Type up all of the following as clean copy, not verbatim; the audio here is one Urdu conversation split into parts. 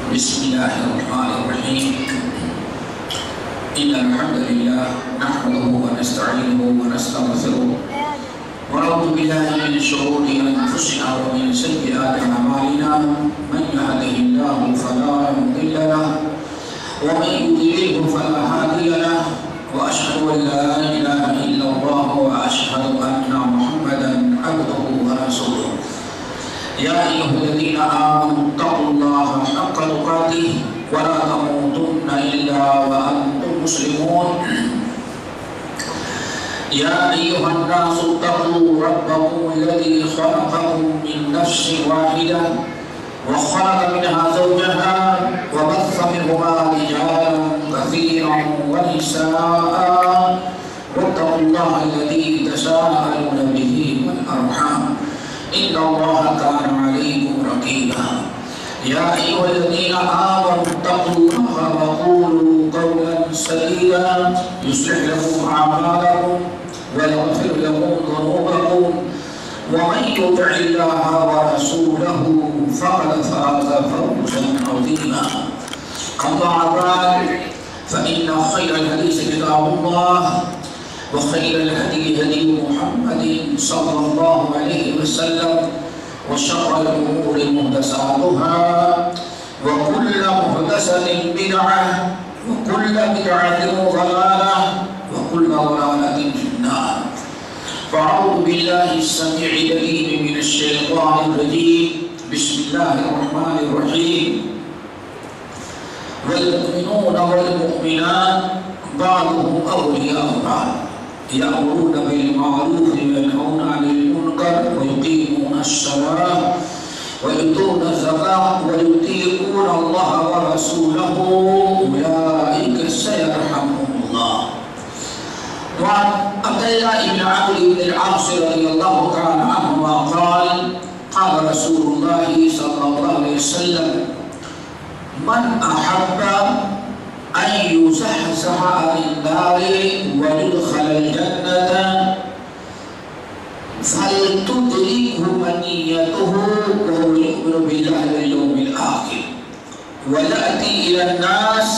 بسم الله الرحمن الرحيم إن الحمد لله نحمده ونستعينه ونستغفره ونعوذ بالله من شرور أنفسنا ومن سيئات أعمالنا من يهده الله فلا مضل له ومن يضلله فلا هادي له وأشهد أن لا إله إلا الله وأشهد أن محمدا عبده ورسوله يا أيها الذين آمنوا اتقوا الله حق تقاته ولا تموتن إلا وأنتم مسلمون يا أيها الناس اتقوا ربكم الذي خلقكم من نفس واحدة وخلق منها زوجها وبث منهما رجالا كثيرا ونساء واتقوا الله الذي تساءلون به والأرحام إن الله كان عليكم رقيبا يا أيها الذين آمنوا اتقوا الله وقولوا قولا سديدا يصلح لكم أعمالكم ويغفر لكم ذنوبكم ومن يطع الله ورسوله فقد فاز فوزا عظيما أما بعد فإن خير الحديث كتاب الله وخير الهدي هدي محمد صلى الله عليه وسلم وشر الأمور محدثاتها وكل محدثة بدعة وكل بدعة ضلالة وكل ضلالة في النار فأعوذ بالله السميع العليم من الشيطان الرجيم بسم الله الرحمن الرحيم والمؤمنون والمؤمنات بعضهم أولياء بعض يأمرون بالمعروف وينهون عن المنكر ويقيمون الصلاة ويؤتون الزكاة ويطيعون الله ورسوله أولئك سيرحمهم الله. وعن عبد الله بن عمرو بن العاص رضي الله تعالى عنهما قال قال رسول الله صلى الله عليه وسلم من أحب أن يزحزح عن النار ويدخل الجنة فلتدركه منيته وهو يؤمن بالله واليوم الآخر ويأتي إلى الناس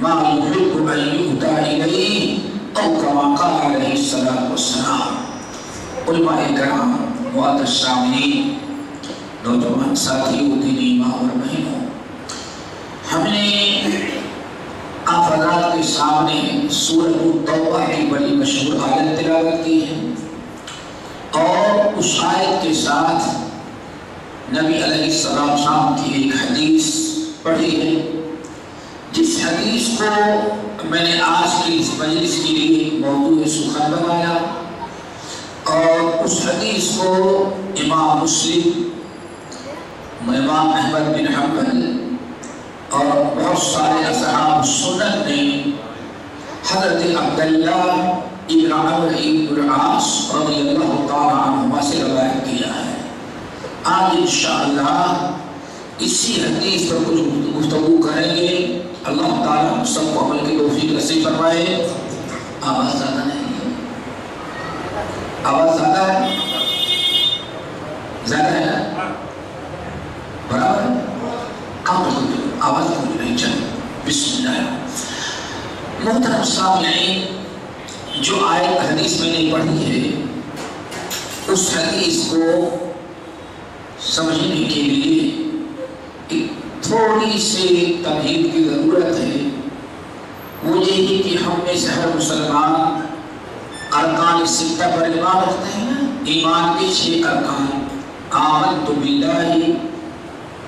ما يحب أن يؤتى إليه أو كما قال عليه الصلاة والسلام. علماء کرام معزز سامعین نوجوان ساتھیوں دینی ماں اور بہنوں ہم نے آپ حضرات کے سامنے سورۃ التوبہ کی بڑی مشہور آیت تلاوت کی ہے اور اس آیت کے ساتھ نبی علیہ السلام کی ایک حدیث پڑھی ہے جس حدیث کو میں نے آج کی اس مجلس کے لیے موضوع سخن بنایا اور اس حدیث کو امام مسلم امام احمد بن حنبل اور بہت سارے اصحاب سنت نے حضرت عبداللہ ابن عمرو بن العاص رضی اللہ تعالی عنہما سے روایت کیا ہے. آج انشاءاللہ اسی حدیث پر کچھ گفتگو کریں گے. اللہ تعالی ہم سب کو عمل کی توفیق نصیب فرمائے. آواز زیادہ نہیں، آواز زیادہ ہے، زیادہ ہے، برابر کم کرو، آواز کو نہیں چلے. بسم اللہ. محترم سامعین، جو آیت حدیث میں نے پڑھی ہے اس حدیث کو سمجھنے کے لیے ایک تھوڑی سی تمہید کی ضرورت ہے. وہ یہ ہے کہ ہم میں سے ہر مسلمان ارکان ستہ پر ایمان رکھتے ہیں. ایمان کے 6 ارکان: آمنت باللہ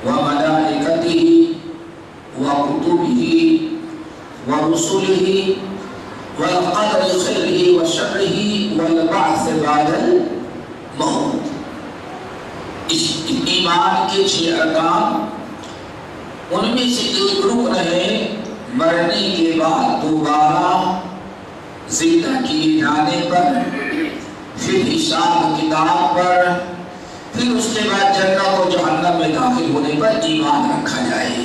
وملائکتہ وکتبہ ورسلہ والقدر خیرہ وشرہ والبعث بعد الموت. اس ایمان کے 6 ارکان، ان میں سے ایک رکن ہے مرنے کے بعد دوبارہ زندہ کیے جانے پر، پھر حساب کتاب پر، پھر اس کے بعد جنت و جہنم میں داخل ہونے پر ایمان رکھا جائے.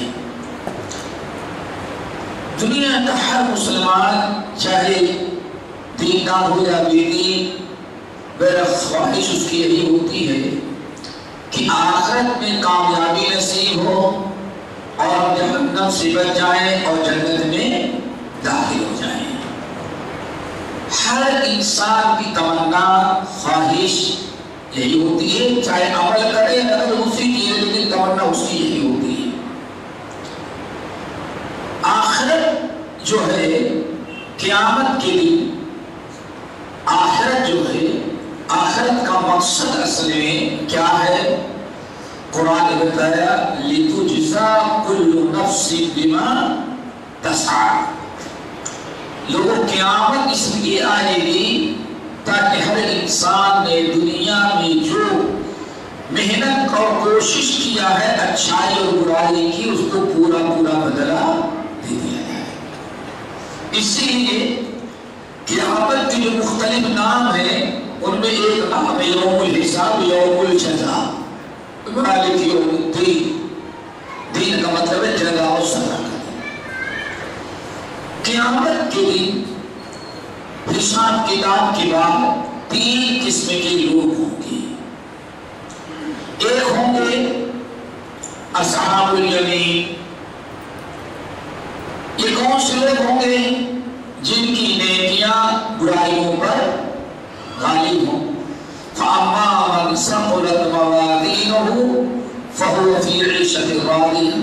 دنیا کا ہر مسلمان چاہے دیندار ہو یا بے دین، میرا خواہش اس کی یہی ہوتی ہے کہ آخرت میں کامیابی نصیب ہو اور جہنم سے بچ جائیں اور جنت میں داخل ہو جائیں۔ ہر انسان کی تمنا خواہش یہی ہوتی ہے، چاہے عمل کرے اگر دوسری چیز، لیکن تمنا اس کی یہی ہوتی ہے۔ آخرت جو ہے قیامت کے دن، آخرت جو ہے، آخرت کا مقصد اصل میں کیا ہے؟ قرآن نے بتایا لِتُجْزَى كُلُّ نَفْسٍ بِمَا تَسْعَىٰ۔ لوگوں قیامت اس لیے آئے گی تاکہ ہر انسان نے دنیا میں جو محنت اور کوشش کیا ہے اچھائی اور برائی کی، اس کو پورا پورا بدلہ دے دیا جائے۔ اسی لیے قیامت کے جو مختلف نام ہیں ان میں ایک نام ہے یوم الحساب، یوم الجزا، مالک یوم الدین۔ دین کا مطلب ہے جزا و سزا کا دن۔ قیامت کے دن حساب کتاب کے بعد تین قسم کے لوگ ہوں گے۔ ایک ہوں گے اصحاب الیمین۔ یہ کون سے لوگ ہوں گے؟ جن کی نیکیاں برائیوں پر غالب ہوں۔ فَأَمَّا مَنْ ثَقُلَتْ مَوَازِينُهُ فَهُوَ فِي عِيشَةٍ رَاضِيَةٍ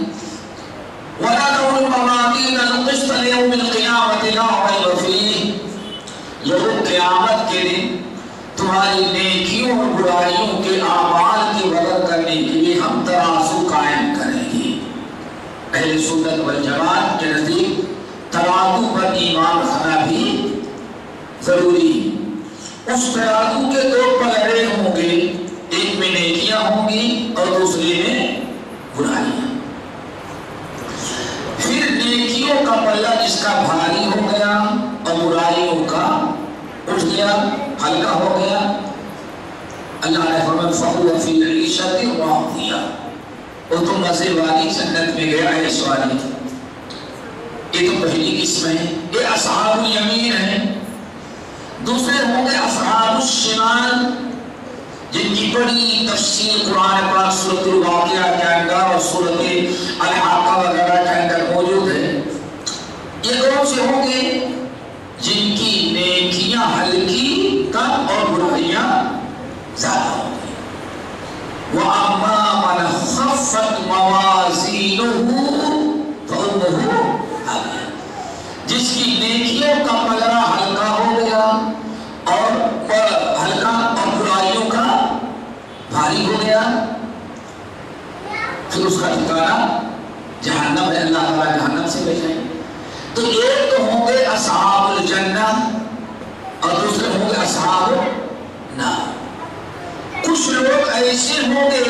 وَنَضَعُ الْمَوَازِينَ الْقِسْطَ لِيَوْمِ الْقِيَامَةِ لَا رَيْبَ فِيهِ۔ لوگ قیامت کے دن تمہاری نیکیوں اور برائیوں کے اعمال کی وزن کرنے کے لیے ہم ترازو قائم کریں گے۔ اہل سنت والجماعت کے نزدیک ترازو پر ایمان رکھنا بھی ضروری ہے۔ اس ترازو کے دو پلڑے ہوں گے، ایک میں نیکیاں ہوں گی اور دوسرے میں برائیاں۔ پھر نیکیوں کا پلڑا جس کا بھاری ہو گیا اور برائیوں کا اٹھ گیا، ہلکا ہو گیا، اللہ نے فرمایا فَهُوَ فِي عِيشَةٍ رَاضِيَةٍ، وہ تو مزے والی جنت میں گیا، عیش والی۔ یہ تو پہلی قسم ہے، یہ اصحاب الیمین ہیں۔ دوسرے ہوں گے اصحاب الشمال، جن کی بڑی تفصیل قرآن پاک سورۃ الواقعہ کے اندر اور سورۃ الحاقہ وغیرہ کے اندر موجود ہے۔ یہ کون سے ہوں گے؟ جن کی نیکیاں ہلکی کم اور برائیاں زیادہ ہوں گی۔ وَأَمَّا مَنْ خَفَّتْ مَوَازِينُهُ فَأُمُّهُ هَاوِيَةٌ، جس کی نیکیوں کا پلڑا ہلکا ہو گیا اور ہلکا اور برائیوں کا بھاری ہو گیا، پھر اس کا ٹھکانہ جہنم ہے، اللہ تعالیٰ جہنم سے بچائیں۔ تو ایک تو ہوں گے اصحاب الجنہ اور دوسرے ہوں گے اصحاب النار۔ کچھ لوگ ایسے ہوں گے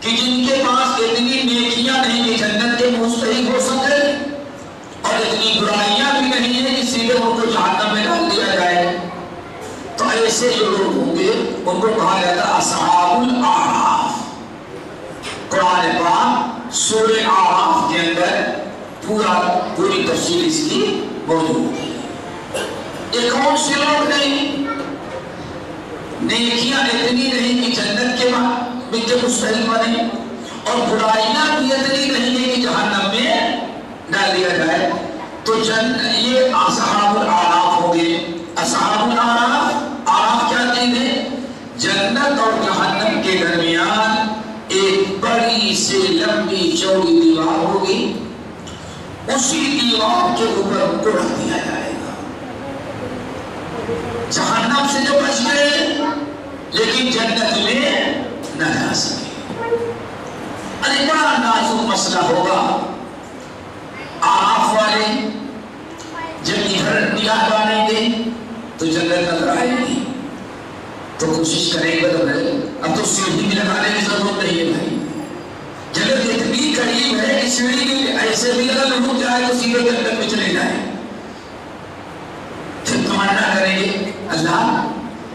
کہ جن کے پاس اتنی نیکیاں نہیں کہ جنت کے مستحق ہو سکے اور اتنی برائیاں بھی نہیں ہیں کہ سیدھے ان کو جہنم میں ڈال دیا جائے۔ تو ایسے جو لوگ ہوں گے ان کو کہا جاتا ہے اصحاب الاعراف۔ قرآن پاک سورہ اعراف کے اندر پوری تفصیل اس کی موجود ہے۔ یہ کون سے لوگ ہیں؟ نیکیاں اتنی نہیں کہ جنت کے مستحق بنے اور برائیاں بھی اتنی نہیں ہے کہ جہنم میں ڈال دیا جائے۔ تو یہ اصحاب الاعراف ہو گئے۔ اصحاب الاعراف، اعراف کیا چیز ہے؟ جنت اور جہنم کے درمیان ایک بڑی سے لمبی چوڑی دیوار ہوگی، اسی دیوار کے اوپر ان کو رکھ دیا جائے گا۔ جہنم سے جو بچ گئے لیکن جنت میں نہ جا سکے۔ ارے بڑا نازک مسئلہ ہوگا۔ اعراف والے جب نگاہ ڈالیں گے تو جنت نظر آئے گی، تو کوشش کریں گے تو اب تو سیڑھی بھی لگانے کی ضرورت نہیں ہے بھائی، جنت اتنی قریب ہے کہ سیڑھی بھی ایسے بھی اگر رک جائے تو سیدھے جنت میں چلے جائیں۔ پھر تمنا کریں گے اللہ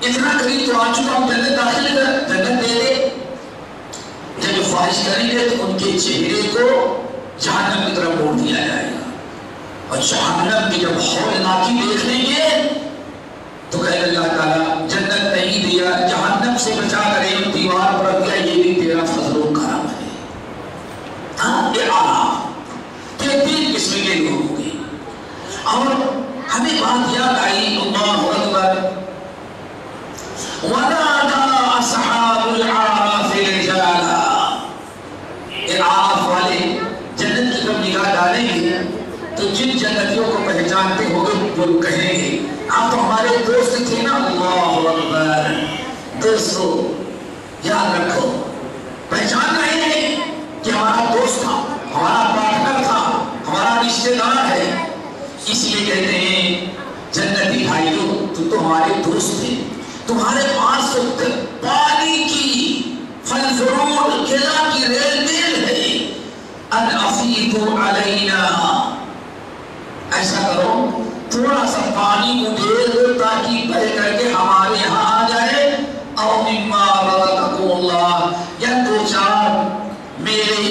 اتنا قریب تو آ چکا ہوں، جنت داخل کر، جنت دے دے۔ جب خواہش کریں گے تو ان کے چہرے کو جہنم کی طرف موڑ دیا جائے گا، اور جہنم کی جب ہولناکی دیکھ لیں گے تو کہے اللہ تعالیٰ جنت نہیں دیا، جہنم سے بچا کر ایک دیوار پر رکھ دیا، یہ بھی تیرا فضل و کرم ہے۔ ہاں یہ اعراف ونادى اصحاب الاعراف رجالا، اعراف والے جنت کی جب نگاہ ڈالیں گے تو جن جنتیوں کو پہچانتے ہو گے وہ کہیں گے آپ تو ہمارے دوست تھے نا۔ اللہ اکبر۔ دوستو یاد رکھو، پہچان رہے ہیں کہ ہمارا دوست تھا، ہمارا پارٹنر تھا، ہمارا رشتہ دار ہے، اس لیے کہتے ہیں جنتی بھائیوں تو ہمارے دوست تھے، تمہارے پاس پانی کی پھل فروٹ غذا کی ریل میل ہے، ان افیدوا علینا، ایسا کرو تھوڑا سا پانی کو دے دو تاکہ بہ کر کے ہمارے یہاں آ جائے، او مما رزقکم اللہ، یا دو چار میرے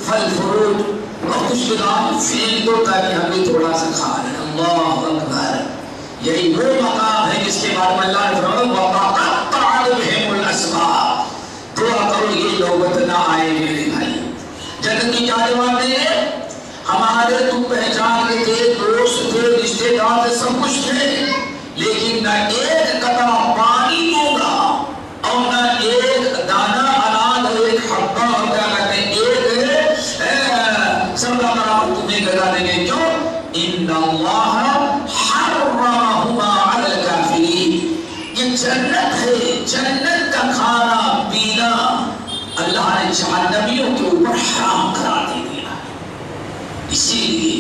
پھل فروٹ اور خوشگوار پھینک دو تاکہ ہم بھی تھوڑا سا کھا لیں۔ اللہ اکبر۔ یہی وہ مقام ہے جس کے بارے میں اللہ نے فرمایا وَتَقَطَّعَتْ بِهِمُ الْأَسْبَابُ، دعا کرو یہ نوبت نہ آئے میرے بھائی۔ جنتی کیا جواب دیں گے؟ ہمارے تم پہچان کے تھے، دوست تھے، رشتے دار تھے، سب کچھ تھے، لیکن نہ ایک قطرہ پانی دوں گا اور نہ ایک دانہ اناج اور ایک حبہ اور کیا کہتے ہیں ایک سبزہ برابر تمہیں گزا دیں گے۔ کیوں؟ ان اللہ حرمہما علی الکافرین، یہ جنت ہے، جنت کا کھانا پینا اللہ نے جہنمیوں کے اوپر حرام کرا دے دیا۔ اسی لیے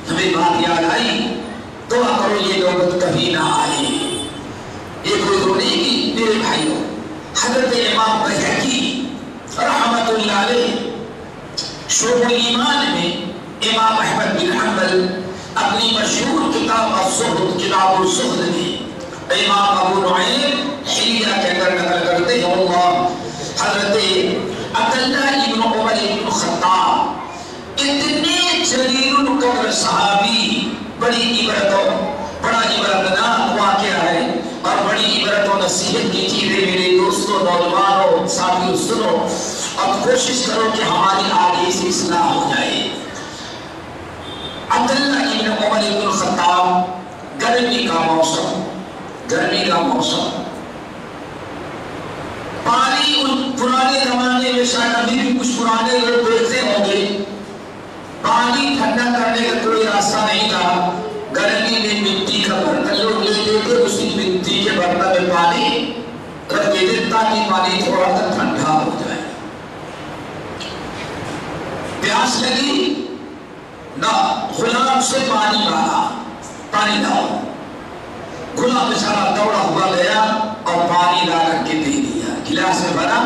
ہمیں بات یاد آئی، دعا کرو یہ نوبت کبھی نہ آئے۔ یہ کوئی رونے کی میرے بھائیوں، حضرت امام بہقی رحمت اللہ علیہ شعب الایمان میں امام احمد بن حنبل اپنی مشہور کتاب الزہد، کتاب الزہد میں امام ابو نعیم حلیہ کے اندر نقل کرتے ہیں اللہ حضرت عبداللہ ابن عمر ابن خطاب اتنے جلیل القدر صحابی، بڑی بڑا عبرتناک واقعہ ہے اور بڑی عبرت و نصیحت کی چیزیں میرے دوستوں، نوجوانوں، ساتھیوں سنو اور کوشش کرو کہ ہماری آگے سے اصلاح ہو جائے۔ عبداللہ ابن عمر ابن الخطاب، گرمی کا موسم، پانی پرانے زمانے میں شاید ابھی بھی کچھ پرانے لوگ دیکھتے ہوں گے، پانی ٹھنڈا کرنے کا کوئی راستہ نہیں تھا، گرمی میں مٹی کا برتن لوگ لیتے تھے، اسی مٹی کے برتن میں پانی رکھ دیتے تاکہ پانی تھوڑا سا ٹھنڈا ہو جائے۔ پیاس لگی نہ غلام سے پانی مانگا، پانی لاؤ، غلام بیچارہ دوڑا ہوا گیا اور پانی لا کر کے دے دیا، گلاس میں بھرا۔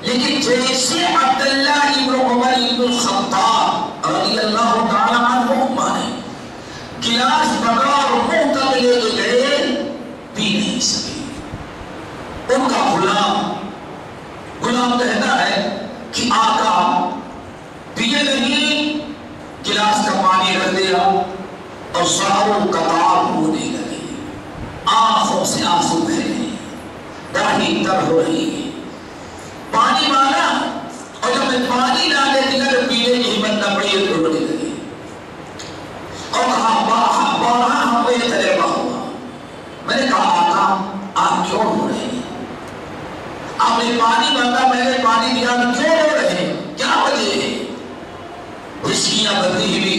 لیکن جیسے عبداللہ ابن عمر ابن الخطاب رضی اللہ تعالیٰ عنہ مانے گلاس پکڑا اور منہ تک لے کے گئے، پی نہیں سکے۔ ان کا غلام کہتا ہے کہ آقا پیے نہیں، گلاس کا پانی رکھ دیا اور ساروں قطار ہونے لگے، آنکھوں سے آنسو بہہ رہے، داڑھی تر ہو رہی ہے۔ پانی مانگا اور جب میں پانی لا کے دیا تو پینے کی ہمت نہ پڑی تو رونے لگے اور کہا بارہا ہم کو یہ تجربہ ہوا۔ میں نے کہا آقا آپ کیوں رو رہے ہیں؟ آپ نے پانی مانگا، میں نے پانی دیا، کیوں رو رہے ہیں؟ کیا وجہ ہے؟ خشکیاں بدلی ہوئی،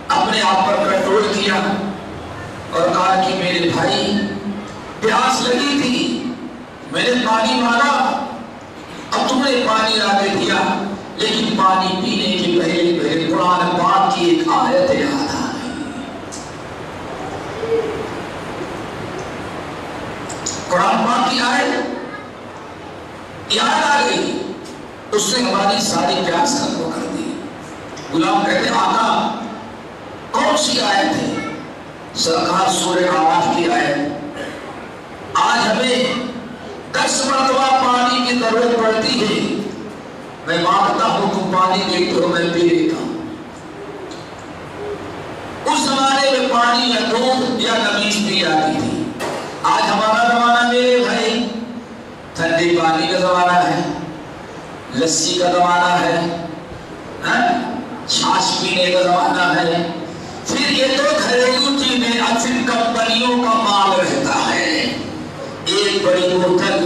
اپنے آپ پر کنٹرول کیا اور کہا کہ میرے بھائی پیاس لگی تھی، میں نے پانی مانگا، اب تم نے پانی لا کے دیا، لیکن پانی پینے کے پہلے قرآن پاک کی ایک آیت یاد آ گئی۔ قرآن پاک کی آیت یاد آ گئی، اس نے ہماری ساری پیاس ختم کر دی۔ غلام کہتے ہیں آقا کون سی آیت ہے؟ سرکار سورہ اعراف کی آیت۔ آج ہمیں 10 مرتبہ پانی کی ضرورت پڑتی ہے، میں مانگتا ہوں تم پانی دیتے ہو، میں پی لیتا ہوں۔ اس زمانے میں پانی یا دودھ یا نمیز پی جاتی تھی۔ آج ہمارا زمانہ میرے بھائی ٹھنڈے پانی کا زمانہ ہے، لسی کا زمانہ ہے، چھاچھ پینے کا زمانہ ہے، پھر یہ تو گھریلو چیزیں، پھر کمپنیوں کا مال رہتا ہے۔ ایک بڑی بڑی بوتل،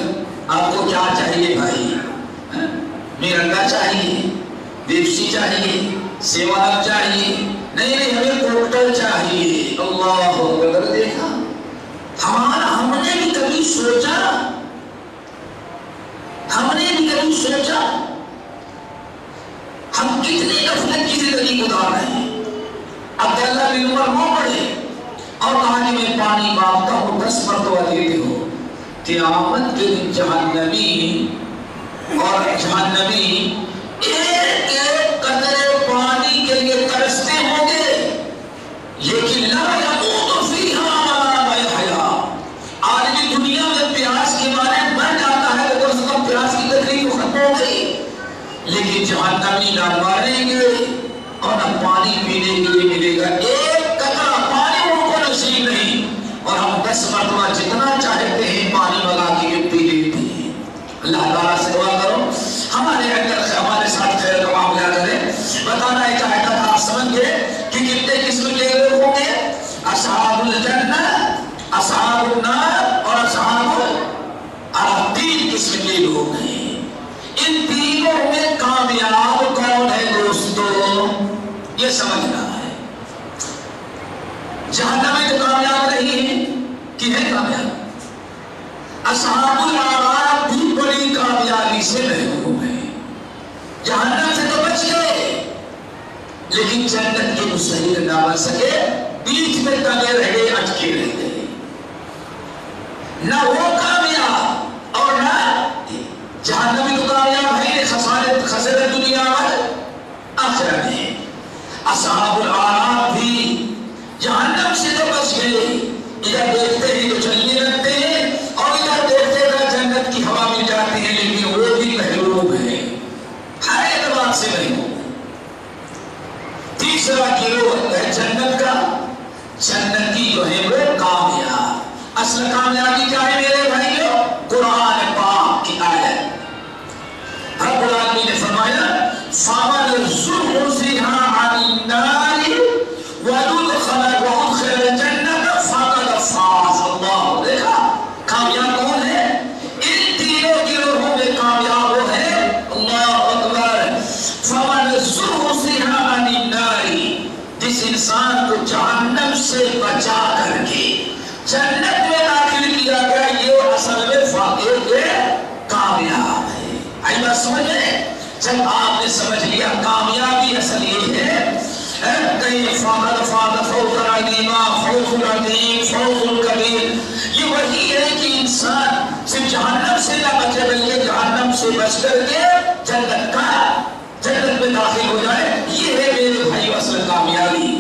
آپ کو کیا چاہیے بھائی؟ میرنڈا چاہیے، پیپسی چاہیے، سیون چاہیے؟ نہیں نہیں، ہمیں کوکٹل چاہیے۔ اللہ اکبر! دیکھا ہم نے بھی کبھی سوچا، ہم کتنی غفلت کی زندگی گزار رہے ہیں۔ عبداللہ بن عمر رو پڑے اور کہا کہ میں پانی مانگتا ہوں 10 مرتبہ دیتے ہو۔ قیامت کے دن جہنمی ایک ایک قطرے پانی کے لیے ترستے ہوں گے، لیکن لا یموت فیہا ولا یحیا۔ آدمی دنیا میں پیاس کے مارے مر جاتا ہے تو اس کا پیاس کی تکلیف ختم ہو گئی، لیکن جہنمی نہ مریں گے اور نہ پانی پینے کے لیے ملے گا، ایک قطرہ پانی ان کو نصیب نہیں، اور ہم 10 مرتبہ جتنا چاہتے ہیں پانی ملا کے پی لیتے ہیں۔ اللہ تعالیٰ سے دعا کرو ہمارے ساتھ خیر کا معاملہ کرے۔ بتانا یہ چاہتا تھا، آپ سمجھ گئے کہ کتنے قسم کے لوگ ہوں گے؟ اصحاب الجنہ، اصحاب النار اور اصحاب العرف، 3 قسم کے لوگ ہیں۔ ان تینوں میں کامیاب کون ہے دوستو؟ یہ سمجھنا ہے۔ جہنم میں تو کامیاب نہیں ہے کہ ہے کامیاب؟ اصحاب العراف بھی بڑی کامیابی سے محروم ہے، جہنم سے تو بچ گئے لیکن جنت کے مستحق نہ بن سکے، بیچ میں دبے رہے، اٹکے رہ گئے۔ نہ وہ کامیاب اور نہ جہنمی تو کامیاب ہے، خسارت دنیا والآخرہ میں۔ اصحاب العراف بھی جہنم سے تو بچ گئے، ادھر دیکھتے ہیں تو چلنے لگتے ہیں اور ادھر دیکھتے ہیں جنت کی ہوا مل جاتی ہے، لیکن وہ بھی محروم ہے، ہر اعتبار سے محروم ہے۔ تیسرا گروہ ہے جنت کا، جنتی جو ہے وہ کامیاب۔ اصل کامیابی کیا ہے میرے بھائیو؟ قرآن پاک کی آیت، رب العالمین نے فرمایا فَمَنْ زُحْزِحَ عَنِ النَّارِ وَأُدْخِلَ الْجَنَّةَ فَقَدْ فَازَ۔ اللہ، دیکھا کامیاب کون ہے؟ ان تینوں گروہوں میں کامیاب وہ ہے۔ اللہ اکبر! فَمَنْ زُحْزِحَ عَنِ النَّارِ، جس انسان کو جہنم سے بچا کر کے جنت میں داخل کیا گیا، یہ اصل میں فاقد کامیاب ہے۔ آئی بات سمجھ میں؟ جب آپ نے سمجھ لیا کامیابی اصل یہ ہے، کہیں فَقَدْ فَازَ فَوْزًا عَظِيمًا، فَوْزٌ عَظِيم، فَوْزٌ كَبِيرٌ، یہ وہی ہے کہ انسان صرف جہنم سے نہ بچے بلکہ جہنم سے بچ کر کے جنت میں داخل ہو جائے، یہ ہے میرے بھائی اصل کامیابی۔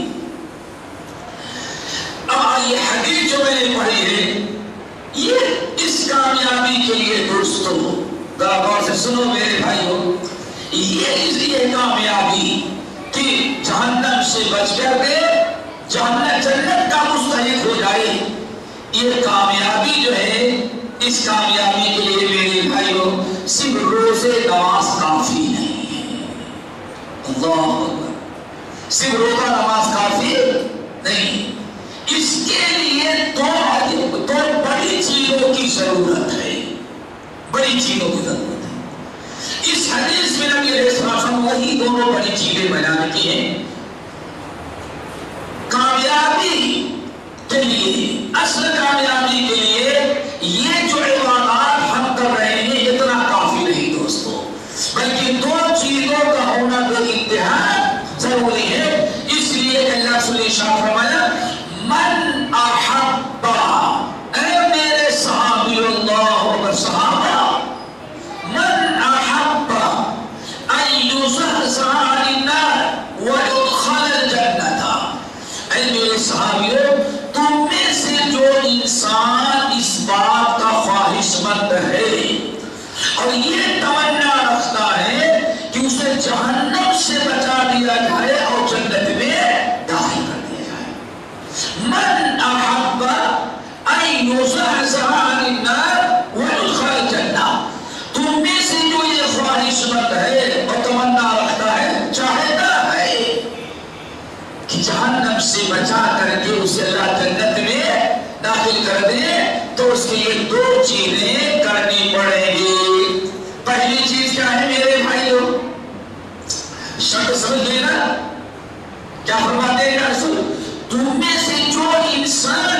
اب یہ حدیث جو میں نے پڑھی ہے، یہ اس کامیابی کے لیے دوستوں ذرا غور سے سنو میرے بھائیوں، یہ کامیابی کہ جہنم سے بچ کر کے جنت کا مستحق ہو جائے، یہ کامیابی جو ہے، اس کامیابی کے لیے میرے بھائیوں صرف روزے نماز کافی نہیں ہے۔ اللہ اکبر! صرف روزہ نماز کافی نہیں، اس کے لیے دو بڑی چیزوں کی ضرورت ہے، بڑی چیزوں کی ضرورت ہے۔ اس حدیث میں نبی علیہ السلام وہی دونوں بڑی چیزیں بیان کی ہیں۔ کامیابی کے لیے، اصل کامیابی کے لیے یہ جو عبادات ہم کر رہے ہیں اتنا کافی نہیں دوستو، بلکہ 2 چیزوں کا ہونا بے انتہا ضروری ہے۔ اس لیے اللہ رسول نے فرمایا من احب، اے میرے صحابی، اللہ اکبر صحابہ، من احب ان یزحزح عن النار ويدخل الجنة، اے میرے صحابیوں، تم میں سے جو انسان اس بات کا خواہش مند ہے اور یہ تمنا رکھتا ہے کہ اسے جہنم سے بچا دیا جائے اور جنت میں داخل کر دیا جائے، من احب ان یزحزح عن النار ويدخل الجنة، تم میں سے جو یہ خواہش مند ہے اور تمنا رکھتا ہے، چاہتا ہے کہ جہنم سے بچا کر کے اسے اللہ جنت میں داخل کر دے، تو تو اس کے لیے دو چیزیں کرنی پڑیں گی. پہلی چیز کیا ہے میرے بھائیوں؟ شرط سمجھ لینا. کیا فرماتے ہیں رسول؟ تم میں سے جو انسان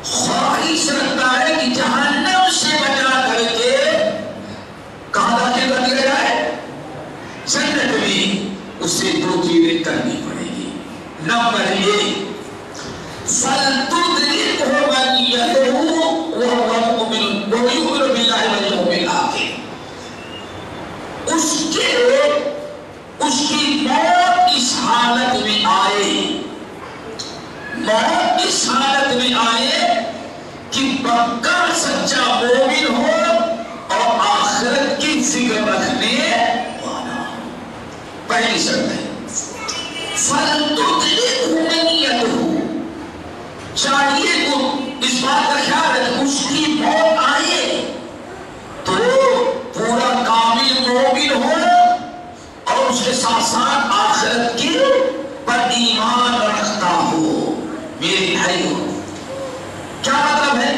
خواہش رکھتا ہے کہ جہنم سے بچا کر کے کہاں داخل کر دیا جائے؟ جنت میں. اس سے دو چیزیں کرنی پڑے گی. نمبر ایک، فَلْتُدْرِكْهُ مَنِيَّتُهُ وَهُوَ مُؤْمِنٌ وَيُؤْمِنُ بِاللَّهِ وَالْيَوْمِ الْآخِرِ. اس کی موت اس حالت میں آئے کہ پکا سچا مومن ہو اور آخرت کی فکر رکھنے والا. پہلی شرط ہے فَلْتُدْرِكْهُ مَنِيَّتُهُ. چاہیے کو اس بات کا خیال ہے اس کی موت آئے تو پورا کامل مومن ہو اور اس کے ساتھ ساتھ آخرت کی پر ایمان رکھتا ہو. میرے بھائیو، کیا مطلب ہے؟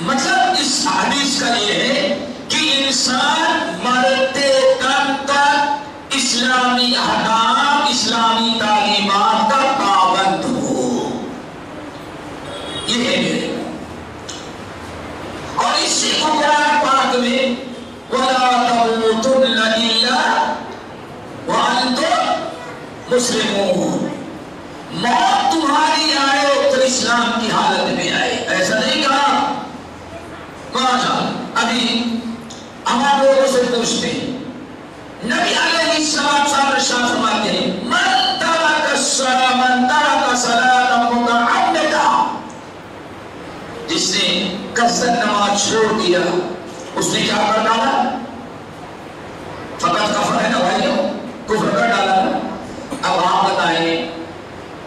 مطلب اس حدیث کا یہ ہے کہ انسان مرتے دم تک اسلامی احکام، اسلامی تعلیمات کا پابند ہو. یہ ہے میرے. اور اس سے قرآن پاک میں وَلَا تَمُوتُنَّ إِلَّا وَأَنْتُمْ مُسْلِمُونَ. موت تمہاری آئے تو اسلام کی حالت میں آئے. ایسا نہیں کہا. ابھی ہمارے لوگوں سے پوچھتے ہیں، نبی علیہ السلام ارشاد فرماتے ہیں من ترک الصلاۃ متعمدا. جس نے کثرت نماز چھوڑ دیا اس نے کیا کر ڈالا؟ فقط کفر ہے نا بھائیو، کفر کر ڈالا. اب آپ بتائیں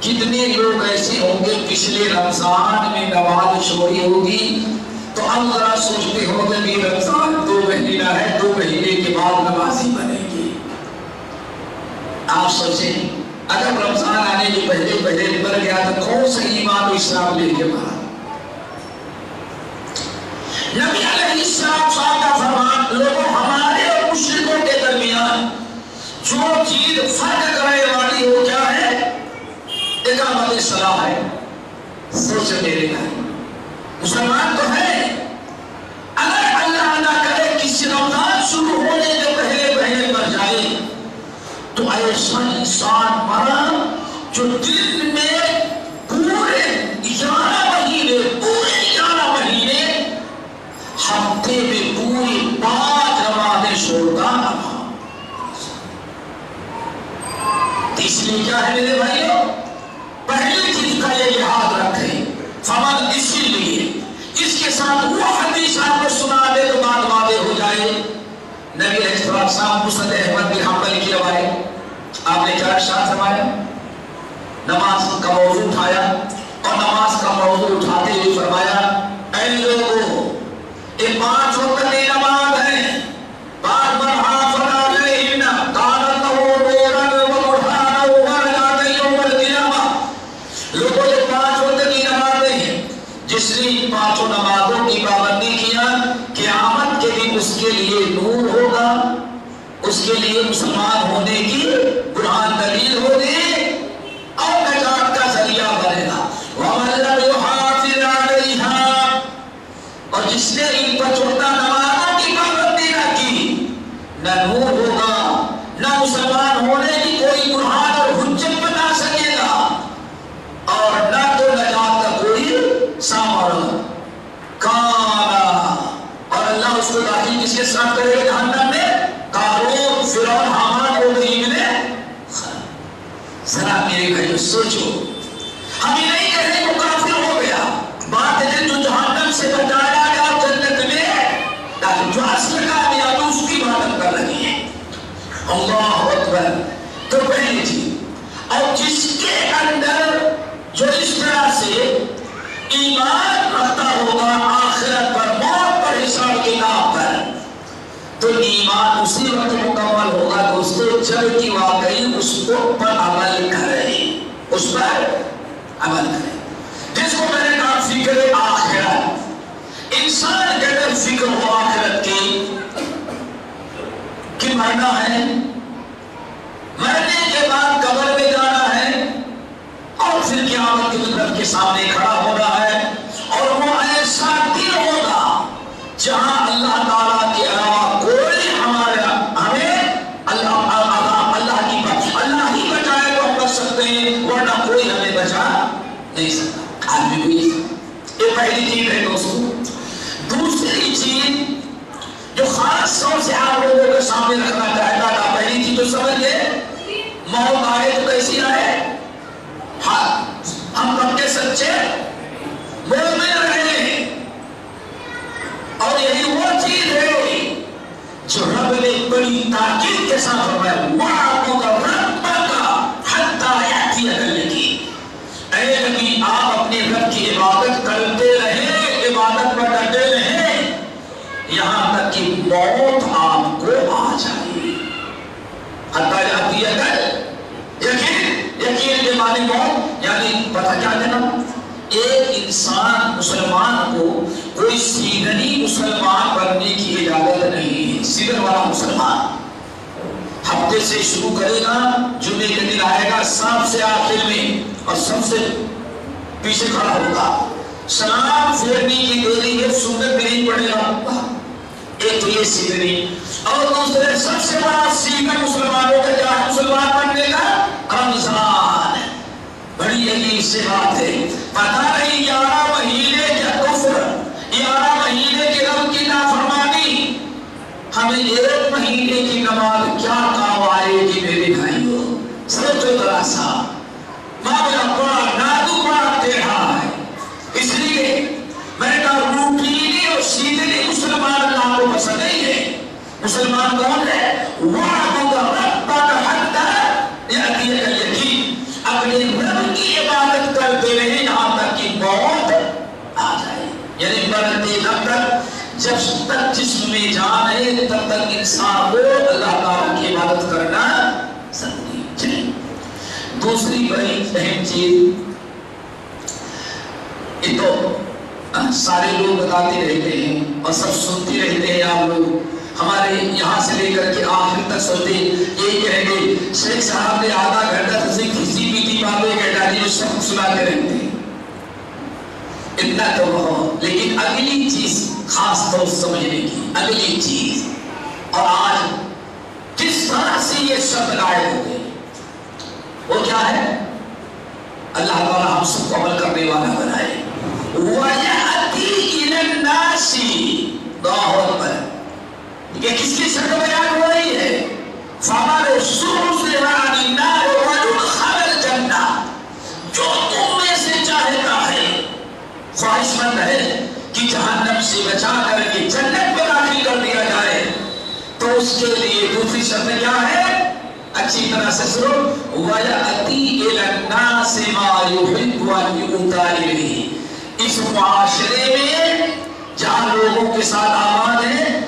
کتنے لوگ ایسے ہوں گے پچھلے رمضان میں نماز چھوڑی ہوگی تو اب ذرا سوچتے ہو کہ بھی رمضان 2 مہینہ ہے، 2 مہینے کے بعد نمازی بنے گی. آپ سوچیں اگر رمضان آنے کے پہلے مر گیا تو کون سا ایمان و اسلام لے کے مارا؟ نبی علیہ السلام کا فرمان لوگوں ہمارے اور مشرکوں کے درمیان جو چیز فرق کرنے والی ہو کیا ہے؟ اقامت الصلاۃ ہے. سوچ میرے بھائی، مسلمان تو ہے، اگر اللہ نہ کرے کسی رمضان شروع ہونے کے پہلے مر جائے تو ایسا انسان مرا جو دن میں پورے 11 مہینے ہفتے میں پوری 5 نمازیں چھوڑتا رہا. اس لیے کیا ہے میرے بھائیوں؟ پہلی چیز کا یہ یاد رکھیں فمن. اسی لیے اس کے ساتھ وہ حدیث آپ کو سنا دے تو بات واضح ہو جائے. نبی علیہ السلام مسند احمد بن حنبل کی روایت، آپ نے کیا ارشاد فرمایا؟ نماز کا موضوع اٹھایا اور نماز کا موضوع اٹھاتے ہوئے فرمایا اے لوگوں، یہ 5 وقت کی نماز ہے. بار بار حافظ علیہن قال اللہ نورا وبرہانا وبرکاتہ یوم القیامہ. لوگوں یہ 5 وقت کی نمازیں ہیں، جس نے 5 نمازوں کی پابندی کیا قیامت کے دن اس کے لیے نور ہوگا، اس کے لیے مسلمان ہونے کی قرآن دلیل ہوگی اور نجات کا ذریعہ بنے گا. وَمَن لَّمْ يُحَافِظْ عَلَيْهَا. اور جس نے ان 75 نمازوں کی پابندی نہ کی، نہ نور ہوگا، نہ مسلمان ہونے کی کوئی قرآن اور حجت بنا سکے گا اور نہ تو نجات کا کوئی سامراج کانا. اور اللہ اس کو داخل کس کے ساتھ کرے گا جہنم میں؟ قارون، فرعون، حامان اور ابن. ذرا میرے بھائیو سوچو، ہم یہ نہیں کہہ رہے وہ کافر ہو گیا، بات ہے جو جہنم سے بچایا گیا جنت میں، جو اصل کامیابی اس کی عبادت کر رہی ہے. اللہ اکبر. تو پہلی چیز، اور جس کے اندر جو اس طرح سے ایمان رکھتا ہوگا آخرت پر، موت پر، حساب کتاب پر، تو ایمان اسی وقت مکمل ہوگا دوستو جب کہ واقعی اس پر عمل کرے، اس پر عمل کرے. جس کو میں نے کہا فکر آخرت، انسان کے اندر فکر ہو آخرت کی کہ مرنا ہے، مرنے کے بعد قبر میں جانا ہے اور پھر قیامت کی قدرت کے سامنے کھڑا ہونا ہے، اور وہ ایسا دن ہوگا جہاں اللہ تعالیٰ کے علاوہ کوئی ہمیں اللہ ہی بچائے تو ہم بچ سکتے ہیں، ورنہ کوئی ہمیں بچا نہیں سکتا. آدمی کو یہ پہلی چیز ہے دوستو. دوسری چیز جو خاص طور سے آپ لوگوں کے سامنے رکھنا چاہتا تھا، پہلی چیز تو سمجھے موت آئے تو کیسی آئے؟ ہم پکے سچے مومن رہے، اور یہی وہ چیز ہے جو رب نے بڑی تاکید کے ساتھ فرمایا وَاعْبُدْ رَبَّكَ حَتَّىٰ يَأْتِيَكَ الْيَقِينُ. اے نبی آپ اپنے رب کی عبادت کرتے رہیں، عبادت پر ڈٹے رہیں یہاں تک کہ موت آپ کو آ جائے. حَتَّىٰ يَأْتِيَكَ الْيَقِينُ، یقین کے معنی موت یعنی پتہ کیا دینا. ایک انسان مسلمان کو کوئی سیدھنی مسلمان بننے کی اجازت نہیں ہے. سیدھن والا مسلمان ہفتے سے شروع کرے گا، جمعے کے دن آئے گا سب سے آخر میں اور سب سے پیچھے کھڑا ہوگا. سلام پھیرنے کی دیری ہے، سنت بھی نہیں پڑے گا. ایک تو یہ سیدھنی، اور دوسرے سب سے بڑا سیدھن مسلمانوں کا کیا ہے؟ مسلمان بننے کا رمضان. بڑی عجیب سی بات ہے، پتہ نہیں 11 مہینے کے کفر، 11 مہینے کے رب کی نافرمانی ہمیں 1 مہینے کی نماز کیا کام آئے گی میرے بھائیو؟ سوچو ذرا سا. معاملہ بڑا نازک بڑا ٹیڑھا ہے. اس لیے میں نے کہا روٹینی اور سیدھے مسلمان اللہ کو پسند نہیں ہے. مسلمان کون ہے؟ وَاعْبُدْ رَبَّكَ حَتَّىٰ يَأْتِيَكَ الْيَقِينُ. اپنے رب کی عبادت کرتے رہے یہاں تک کہ موت آ جائے. یعنی مرتے دم تک، جب تک جسم میں جان ہے تب تک انسان کو اللہ تعالیٰ کی عبادت کرنا ضروری ہے. دوسری بڑی اہم چیز یہ تو سارے لوگ بتاتے رہتے ہیں اور سب سنتے رہتے ہیں. آپ لوگ ہمارے یہاں سے لے کر کے آخر تک سنتے یہی کہیں گے شیخ صاحب نے آدھا گھنٹہ سے کسی بھی کی باتیں کہہ ڈالی جو سب سناتے رہتے ہیں. اتنا تو بہت، لیکن اگلی چیز خاص طور سمجھنے کی اگلی چیز، اور آج جس طرح سے یہ شبد غائب ہو گئے وہ کیا ہے؟ اللہ تعالیٰ ہم سب کو عمل کرنے والا بنائے. وَيَأْتِي إِلَى النَّاسِ یہ کس کی شکل بیان ہو رہی ہے؟ فَمَنِ زُحْزِحَ عَنِ النَّارِ وَأُدْخِلَ الْجَنَّةَ. جو تم میں سے چاہتا ہے، خواہش مند ہے کہ جہنم سے بچا کر کے جنت میں داخل کر دیا جائے، تو اس کے لیے دوسری شرط کیا ہے؟ اچھی طرح سے سنو. وَيَأْتِي إِلَى النَّاسِ مَا يُحِبُّ أَن يُؤْتَى إِلَيْهِ. اس معاشرے میں جہاں لوگوں کے ساتھ آباد ہے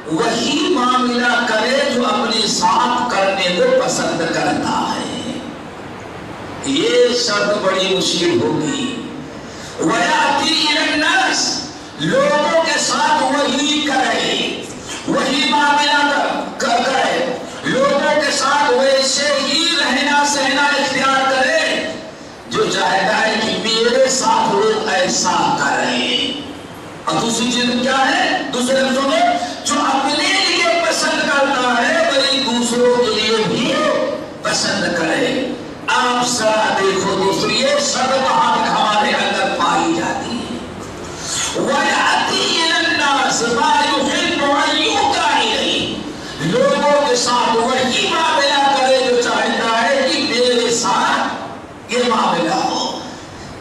وہی معاملہ کرے جو اپنے ساتھ کرنے کو پسند کرتا ہے. یہ شرط بڑی مشکل ہوگی. وَيَأْتِي إِلَى النَّاسِ لوگوں کے ساتھ وہی کرے، وہی معاملہ کرے، لوگوں کے ساتھ ویسے ہی رہنا سہنا اختیار کرے جو چاہتا ہے کہ میرے ساتھ لوگ ایسا کریں. اور دوسری چیز کیا ہے؟ دوسرے لفظوں میں جو اپنے لیے پسند کرتا ہے وہی دوسروں کے لیے بھی پسند کرے. آپ ذرا دیکھو دوستو یہ سب وہاں تک ہمارے اندر پائی جاتی ہے. وَيَأْتِي إِلَى النَّاسِ مَا يُحِبُّ أَن يُؤْتَى إِلَيْهِ لوگوں کے ساتھ وہی معاملہ کرے جو چاہتا ہے کہ میرے ساتھ یہ معاملہ ہو.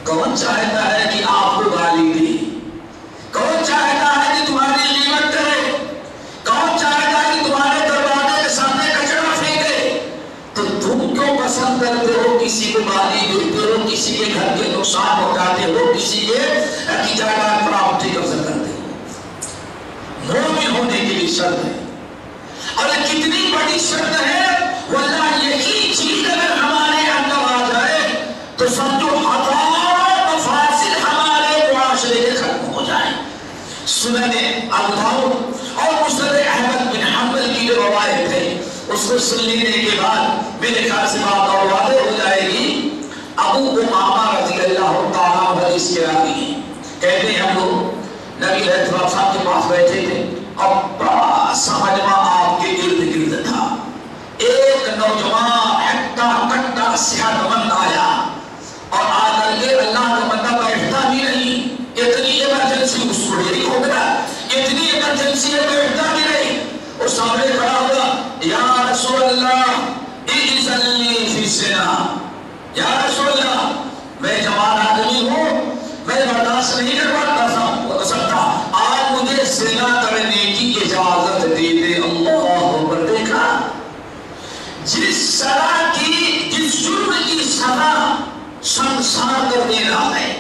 کون چاہتا ہے کہ آپ کو گالی دے؟ کون چاہتا ہے کہ تمہاری غیبت کرے؟ کون چاہتا ہے کہ تمہارے دروازے کے سامنے کچرا پھینکے؟ تو تم کیوں پسند کرتے ہو کسی کو گالی دیتے ہو، کسی کے گھر کے نقصان پہنچاتے ہو، کسی کے جائیداد پراپرٹی قبضہ کرتے ہو؟ مومن ہونے کے لیے شرط ہے، اور کتنی بڑی شرط ہے. واللہ یہی چیز اگر ہمارے اندر آ جائے تو سمجھو ہزار سنن ابو داؤد اور مسند احمد بن حنبل کی جو روایت ہے اس کو سن لینے کے بعد میرے خیال سے بات اور واضح ہو جائے گی. ابو امامہ رضی اللہ تعالیٰ عنہ حدیث کے راوی ہیں. کہتے ہیں ہم لوگ نبی علیہ السلام صاحب کے پاس بیٹھے تھے اور بڑا سا مجمع آپ کے ارد گرد تھا. ایک نوجوان ہٹا کٹا صحت مند آیا اور آ کر کے اللہ کا بندہ بیٹھتا بھی نہیں. اتنی ایمرجنسی اس کو ڈیری ہو گیا, اتنی ایمرجنسی ہے بیٹھتا بھی نہیں. اور سامنے کھڑا ہوا, یا رسول اللہ اذن لی فی الزنا. یا رسول اللہ میں جوان آدمی ہوں, میں برداشت نہیں کر سکتا, آج مجھے زنا کرنے کی اجازت دے دے. اللہ اکبر. دیکھا جس سزا کی, جس جرم کی سزا سنسار کر دینا ہے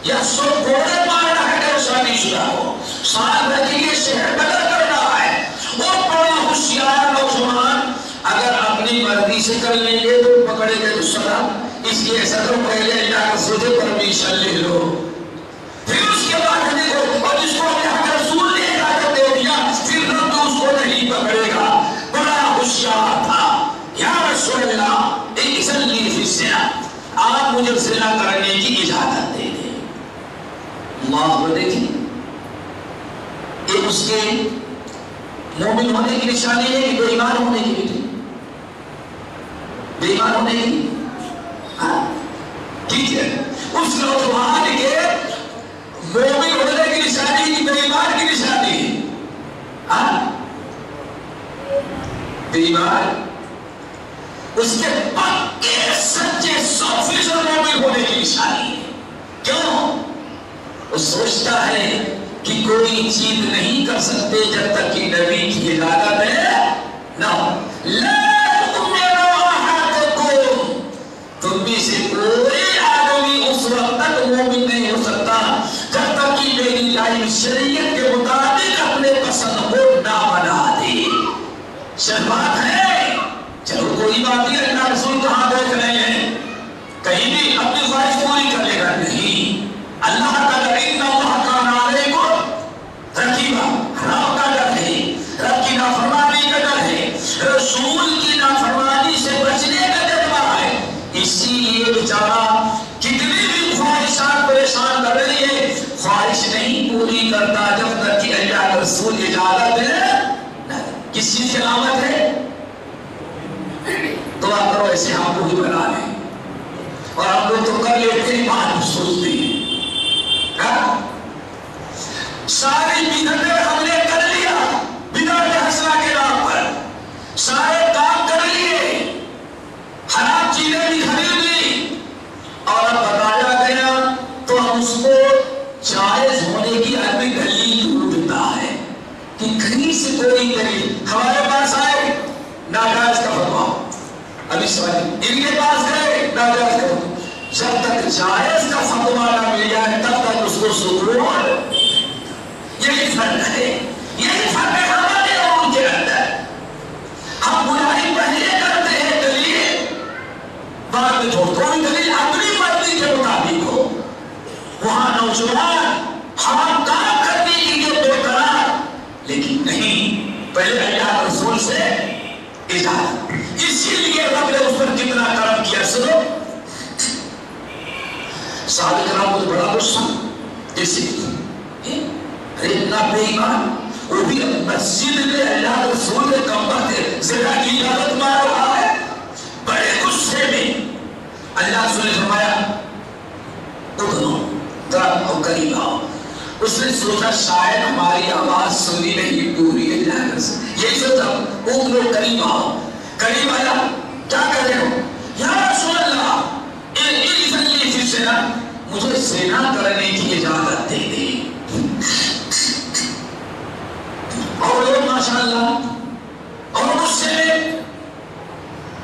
یا سو گوڑے مارنا ہے کہ شادی شدہ کو, سال بھر کے لیے شہر بدل کرنا ہے, وہ بڑا ہوشیار نوجوان اگر اپنی مرضی سے کر لیں گے تو پکڑے گئے تو سزا. اس لیے ایسا تو پہلے اللہ کا سوچے پرمیشن لے لو, پھر اس کے بعد ہمیں کو, اور جس کو اللہ کا رسول نے اجازت دے دیا پھر نہ تو اس کو نہیں پکڑے گا. بڑا ہوشیار تھا. یا رسول اللہ اذن لی فی الزنا, آپ مجھے زنا کرنے کی اجازت دے دیں. اللہ کو دیکھیں, یہ اس کے مومن ہونے کی نشانی ہے کہ بے ایمان ہونے کی بھی, بے ایمان ہونے کی. ٹھیک ہے, اس نوجوان کے مومن ہونے کی نشانی کی بے ایمان کی نشانی ہے. بے ایمان اس کے پکے سچے 100% مومن ہونے کی نشانی ہے. کیوں؟ وہ سوچتا ہے کہ کوئی چیز نہیں کر سکتے جب تک کہ نبی کی اجازت ہے نہ ہو. تم میں سے کوئی آدمی اس وقت تک مومن نہیں ہو سکتا جب تک کہ میری لائی شریعت کے مطابق اپنے پسند کو نہ بنا دے. شرمات ہے, چلو کوئی بات نہیں, اللہ رسول کہاں دیکھ رہے ہیں, کہیں بھی اپنی خواہش پوری کر لے گا نہیں. اللہ کا ڈر, ان اللہ کان علیکم رقیبا, رب کا ڈر ہے, رب کی نافرمانی کا ڈر ہے, رسول کی نافرمانی سے بچنے کا جذبہ ہے. اسی لیے بیچارہ کتنی بھی خواہشات پریشان کر رہی ہے, خواہش نہیں پوری کرتا جب تک کہ اللہ کا رسول اجازت ہے. کس چیز کی علامت ہے؟ دعا کرو ایسے ہم کو بھی بنا لیں, اور ہم لوگ تو کر لیتے ہیں بات سوچتے ہیں. ساری بدعتیں ہم نے کر لیا, بدعت حسنہ کے نام پر سارے کام کر لیے, حرام چیزیں بھی خرید لی, اور اب بتایا گیا تو ہم اس کو جائز ہونے کی عربی دلیل ڈھونڈتا ہے کہ کہیں سے کوئی دلیل ہمارے پاس آئے ناجائز کا فتویٰ, ابھی سوال ان کے پاس گئے ناجائز کا فتویٰ, جب تک جائز کا فتویٰ نہ مل جائے تب تک اس کو سکون. یہی فرق ہے, یہی فرق ہے ہمارے اور ان کے اندر. ہم برائی پہلے کرتے ہیں دلیل بعد میں چھوڑ, کوئی دلیل اپنی مرضی کے مطابق ہو. وہاں نوجوان حرام کام کرنے کے لیے بے قرار, لیکن نہیں, پہلے اللہ رسول سے اجازت. اسی لیے رب نے اس پر کتنا کرم کیا. سنو, صحابہ کرام کو بڑا غصہ, جیسے اتنا بے ایمان, وہ بھی مسجد میں اللہ رسول کے کمبر تھے, زنا کی اجازت مار رہا ہے, بڑے غصے میں. اللہ رسول نے فرمایا ادھرو ذرا قریب آؤ. اس نے سوچا شاید ہماری آواز سنی نہیں پوری اللہ رسول, یہی سوچا ادھرو قریب آؤ. قریب آیا, کیا کہہ رہے ہو؟ یا رسول اللہ اذن لی فی الزنا, مجھے زنا کرنے کی اجازت دے دے. اور لوگ ماشاءاللہ اور غصے میں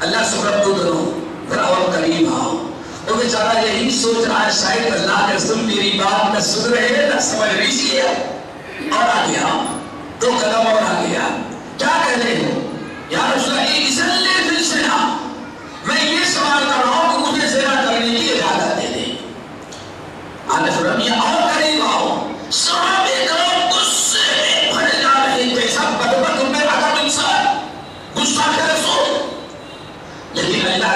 اللہ سے رب کو کرو ذرا اور قریب آؤ. وہ بیچارہ یہی سوچ رہا ہے شاید اللہ کے رسول میری بات نہ سن رہے ہیں, نہ سمجھ رہی سی ہے, اور آ گیا 2 قدم اور آ گیا. کیا کہہ رہے ہو؟ یا رسول اللہ اذن لی فی الزنا, میں یہ سوال کر رہا ہوں کہ مجھے زنا کرنے کی اجازت دے دیں. آنے فرمایا اور قریب آؤ. صحابہ کرام غصے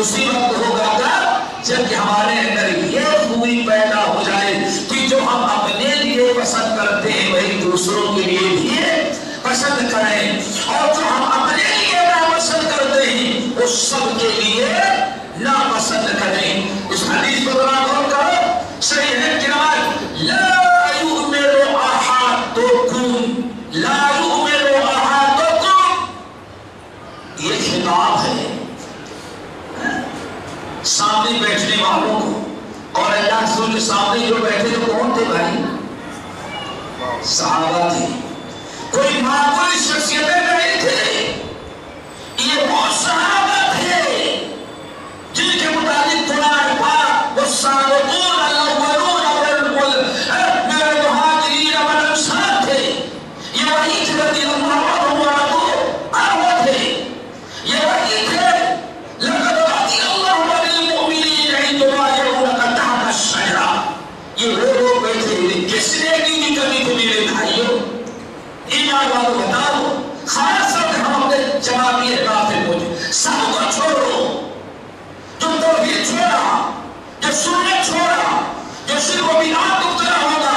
اسی وقت ہوگا جب کہ ہمارے اندر یہ خوبی پیدا ہو جائے کہ جو ہم اپنے لیے پسند کرتے ہیں وہی دوسروں کے لیے بھی پسند کریں، اور جو ہم اپنے لیے ناپسند کرتے ہیں وہ سب کے لیے ناپسند کریں۔ اس حدیث کو ذرا غور کرو، صحیح ہے کہ لا یؤمن احدکم، لا یؤمن احدکم، یہ خطاب ہے سامنے بیٹھنے والوں کو، اور اللہ رسول کے سامنے جو بیٹھے تو کون تھے بھائی؟ صحابہ تھے، کوئی معمولی شخصیتیں نہیں تھے، یہ وہ صحابہ تھے جن کے مطابق قرآن پاک والسابقون الاولون من المہاجرین والانصار تھے، یہ وہی تھے رضی اللہ عنہم ورضوا تھے، یہ وہی تھے لقد رضی اللہ عن المؤمنین اذ یبایعونک تحت الشجرہ، یہ وہ لوگ بیٹھے کس نے کی کمی کو میرے بھائیوں ایمان والوں بتاؤ، خاص طور پر ہم اپنے جماعتی احباب سے پوچھیں سب کو چھوڑو، جو توحید چھوڑا، جو سنت چھوڑا، جو شرک و بدعت مبتلا ہوگا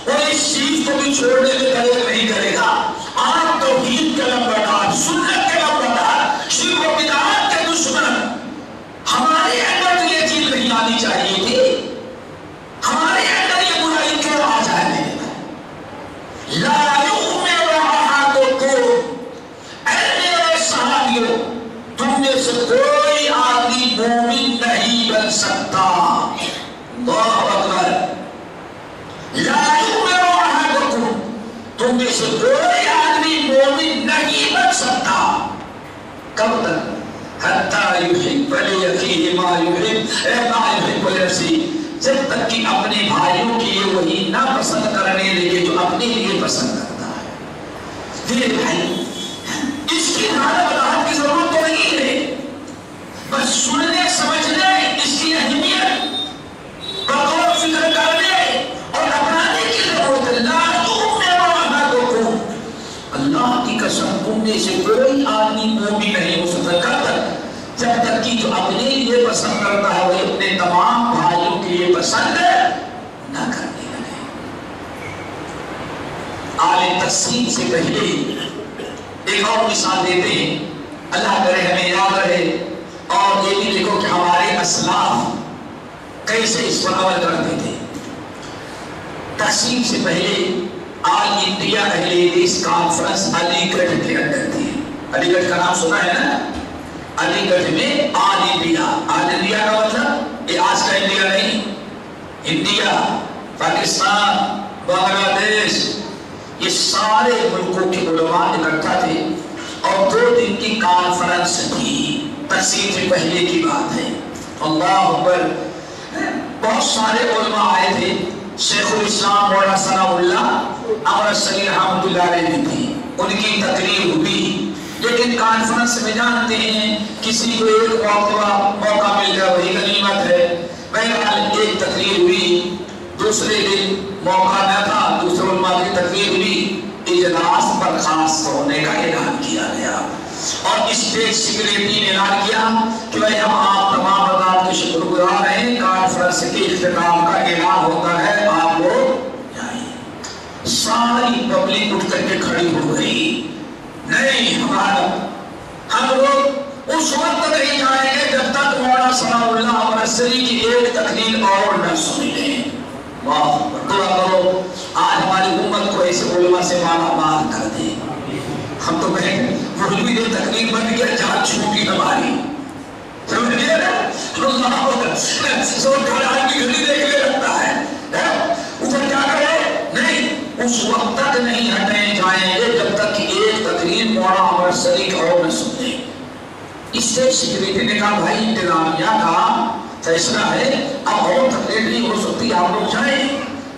وہ اس چیز کو بھی چھوڑنے کے قریب نہیں کرے گا۔ آپ توحید کے لمبردار، سنت کے لمبردار، شرک و بدعت کے دشمن، ہمارے اندر تو یہ چیز نہیں آنی چاہیے تھی، ہمارے اندر یہ برائی کیوں آ جائے میرے بھائی؟ لا یؤمن احدکم، اے میرے صحابیوں تم میں سے کوئی آدمی مومن نہیں بن سکتا، اللہ اکبر، لا یؤمن احدکم، تم میں سے کوئی آدمی مومن نہیں بن سکتا، کب تک؟ حتی یحب لأخیہ ما یحب لنفسہ، جب تک کہ اپنے بھائیوں کے لیے وہی نہ پسند کرنے لگے جو اپنے لیے پسند کرتا ہے۔ پھر بھائی اس کی زیادہ وضاحت کی ضرورت تو نہیں ہے، بس سننے سمجھنے اس کی اہمیت غور و فکر کرنے اور اپنانے کی ضرورت ہے۔ لا یؤمن احدکم، اللہ کی قسم تم میں سے کوئی آدمی مومن نہیں ہو سکتا، کب تک؟ جب تک کہ جو اپنے لیے پسند کرتا ہے وہ اپنے تمام بھائیوں کے لیے پسند نہ کرنے لگے۔ آل تقسیم سے پہلے ایک اور مثال دیتے ہیں، اللہ کرے ہمیں یاد رہے، اور یہ بھی دیکھو کہ ہمارے اسلاف کیسے اس پر عمل کرتے تھے۔ تقسیم سے پہلے آل انڈیا اہل حدیث کانفرنس علی گڑھ کے اندر تھی۔ علی گڑھ کا نام سنا ہے نا؟ علی گڑھ میں آل انڈیا، آل انڈیا کا مطلب یہ آج کا انڈیا نہیں، انڈیا، پاکستان، بنگلہ دیش، یہ سارے ملکوں کے علماء اکٹھا تھے، اور 2 دن کی کانفرنس تھی، تقسیم سے پہلے کی بات ہے۔ اللہ اکبر، بہت سارے علماء آئے تھے، شیخ الاسلام مولانا ثناء اللہ امر صلی رحمۃ اللہ علیہ بھی تھی، ان کی تقریر ہوئی، لیکن کانفرنس میں جانتے ہیں کسی کو ایک موقع مل گیا وہی غنیمت ہے۔ بہرحال ایک تقریر ہوئی، دوسرے دن موقع نہ تھا، دوسرے علماء کی تقریر ہوئی، اجلاس برخاست ہونے کا اعلان کیا گیا، اور اسٹیج سیکریٹری نے اعلان کیا کہ بھائی ہم آپ تمام حضرات کے شکر گزار ہیں، کانفرنس کے اختتام کا اعلان ہوتا ہے، آپ لوگ جائیں۔ ساری پبلک اٹھ کر کے کھڑی ہو گئی، نہیں ہم لوگ اس وقت نہیں جائیں گے جب تک مولانا ثناء اللہ امرسری کی ایک تقریر اور نہ سن لیں۔ واہ، دعا کرو آج ہماری امت کو ایسے علماء سے مالا مال کر دے۔ ہم تو کہیں مولوی نے تقریر بن گیا جہاں چھوٹی ہماری، سمجھ گئے نا؟ اللہ اکبر، سو کھڑا کی گھڑی دیکھ لے لگتا ہے، اوپر کیا کرے؟ نہیں، اس وقت تک نہیں ہٹے جائیں گے جب تک کہ ایک تقریر مولانا امرسری کا اور نہ سن لیں۔ اس سے سیکریٹری نے کہا بھائی انتظامیہ کا فیصلہ ہے، اب اور تقریر نہیں ہو سکتی، آپ لوگ جائیں۔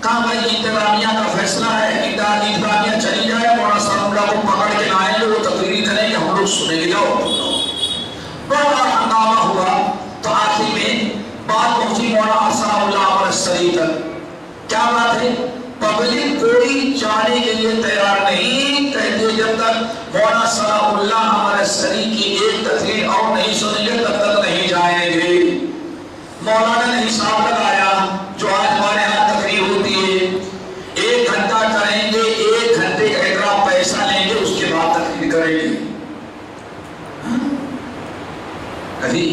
کہا بھائی انتظامیہ کا فیصلہ ہے، انتظامیہ چلی جائے، مولانا ثناء اللہ کو پکڑ کے لائیں گے، وہ تقریر کریں گے، ہم لوگ سنیں گے، جاؤ تم لوگ۔ بڑا ہنگامہ ہوا، تو آخر میں بات پہنچی مولانا ثناء اللہ امرسری تک۔ کیا بات ہے؟ پبلک کوئی جانے کے لیے تیار نہیں، کہتے جب تک مولانا ثناء اللہ امرسری کی ایک تقریر اور نہیں سنیں گے تب تک نہیں جائیں ابھی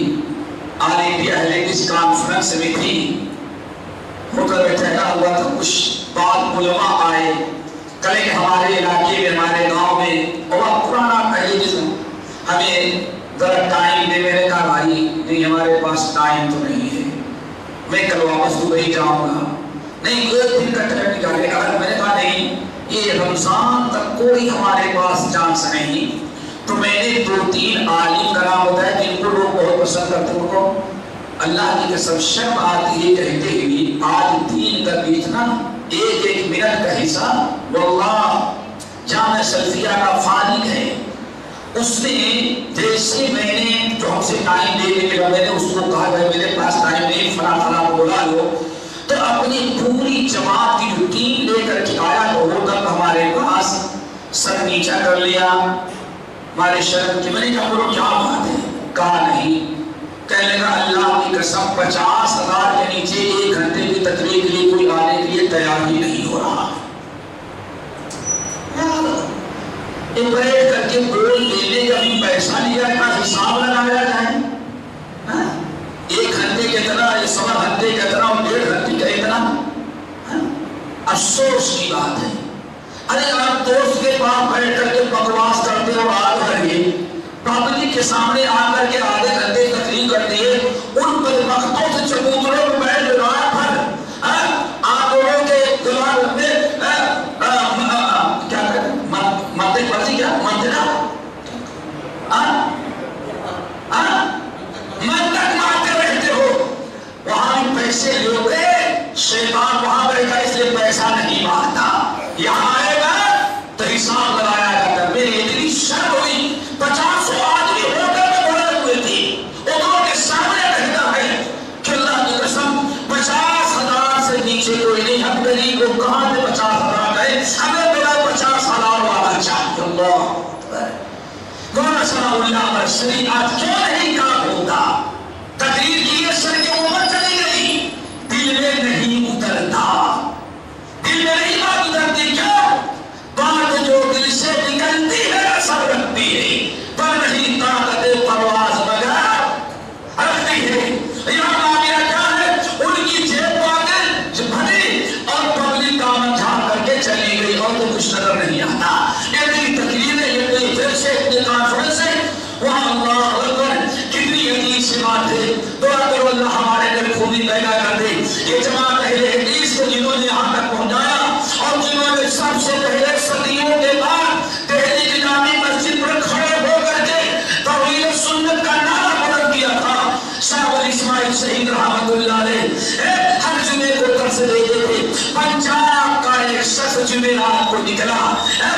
آل انڈیا ہیریٹیج کانفرنس میں تھی، ہوٹل میں ٹھہرا ہوا تھا، کچھ بعض علماء آئے، کہے کہ ہمارے علاقے میں ہمارے گاؤں میں بہت پرانا ٹریڈیشن، ہمیں ذرا ٹائم دے۔ میں نے کہا بھائی نہیں ہمارے پاس ٹائم تو نہیں ہے، میں کل واپس دبئی جاؤں گا، نہیں ایک دن کا ٹائم نکالے گا۔ میں نے کہا نہیں یہ رمضان تک کوئی ہمارے پاس چانس نہیں، تو میں نے 2-3 عالم کا نام بتایا جن کو لوگ بہت پسند کرتے ہیں، ان کو اللہ کی قسم شرم آتی ہے کہتے ہوئے آج دین کا بیچنا 1-1 منٹ کا حصہ، واللہ جامع سلفیہ کا فارغ ہے، اس نے جیسے میں نے جو ہم سے ٹائم دے کے میں نے اس کو کہا کہ میرے پاس ٹائم نہیں، فلاں بولا لو، تو اپنی پوری جماعت کی جو ٹیم لے کر کے آیا، تو وہ تک ہمارے پاس سر نیچا کر لیا ہمارے شرم کی۔ میں نے کہا بولو کیا بات ہے؟ کہا نہیں، کہنے لگا اللہ کی قسم 50,000 کے نیچے 1 گھنٹے کی تقریر کے لیے کوئی آنے کے لیے تیار ہی نہیں ہو رہا۔ بیٹھ کر کے گول لینے کا بھی پیسہ لیا کا حساب لگایا جائے، 1 گھنٹے کے اتنا، 1.25 گھنٹے کا اتنا، 1.5 گھنٹے کا اتنا، افسوس کی بات ہے۔ ارے آپ دوست کے پاس بیٹھ کر کے بکواس کرتے ہو، آگ بھر گئے پبلک کے سامنے آ کر کے آدھے گھنٹے تقریر کرتے ہیں، ان بدبختوں سے چبوتروں کو بیٹھ رات بھر آپ لوگوں کے دماغ میں کیا کہتے ہیں مرضی کیا منتنا منتق مارتے رہتے ہو، وہاں بھی پیسے لوگے، شیطان وہاں بیٹھا اس لیے پیسہ نہیں مانگتا، یہاں آئے گا تو حساب لگایا جاتا۔ میری اتنی شرم ہوئی، 50 آدمی ہو کر میں بڑے ہوئے تھے، انہوں کے سامنے رہتا ہے کہ اللہ کی قسم 50,000 سے نیچے کوئی نہیں، ہم غریب کو کہاں سے 50,000 گئے، ہمیں بڑا 50,000 والا چاہیے۔ اللہ گونا صلی اللہ علیہ شریعت کیوں نہیں کام ہوتا؟ تقریر کی یہ سر کی عمر چلی گئی، دل میں نہیں اترتا، دل میں نہیں بات اترتی، کیوں؟ بات جو دل سے نکلتی ہے اثر رکھتی ہے، پر نہیں طاقت پرواز مگر رکھتی ہے۔ یہاں معاملہ کیا ہے؟ ان کی جیب باتیں بھری اور پبلک دامن جھاڑ کر کے چلی گئی اور تو کچھ نظر نہیں آتا۔ یہ میری تقریر ہے، یہ میری جلسے، اتنے کانفرنس ہے، وہاں اللہ اکبر کتنی عجیب سی بات ہے۔ دعا کرو اللہ ہمارے دل خوبی پیدا کر دے۔ یہ جماعت اہل حدیث کو جنہوں نے یہاں تک پہنچایا اور جنہوں نے سب سے پہلے صدیوں کے بعد دہلی کی جامع مسجد پر کھڑے ہو کر کے توحید سنت کا نعرہ بلند کیا تھا، شاہ ولی اسماعیل شہید رحمت اللہ علیہ ہر جمعے کو درس دیتے تھے۔ پنجاب کا ایک شخص جمعرات کو نکلا،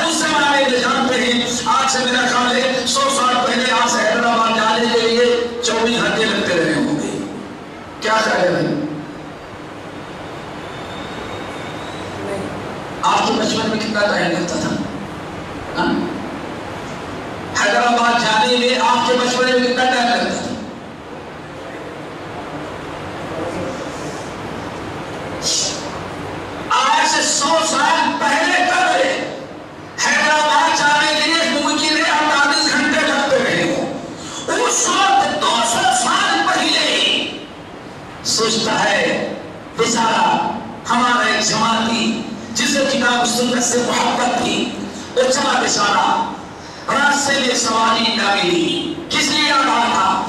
اس زمانے میں جانتے ہیں آج سے میرا خیال ہے 100 سال پہلے آج سے حیدرآباد جانے کے لیے 24 گھنٹے لگتے رہے ہوں گے، کیا خیال ہے؟ آپ کے بچپن میں کتنا ٹائم لگتا تھا؟ حیدرآباد جانے میں آپ کے بچپن میں کتنا ٹائم لگتا تھا؟ آج سے 100 سال پہلے کب ہے حیدرآباد جانے کے لیے ممکن ہے 48 گھنٹے لگتے رہے ہو، اس وقت 200 سال پہلے سوچتا ہے بیچارہ ہمارا ایک جماعتی جسے کتاب سنت سے محبت تھی، وہ چلا بیچارہ راستے میں سواری نہ ملی، کس لیے آ رہا تھا؟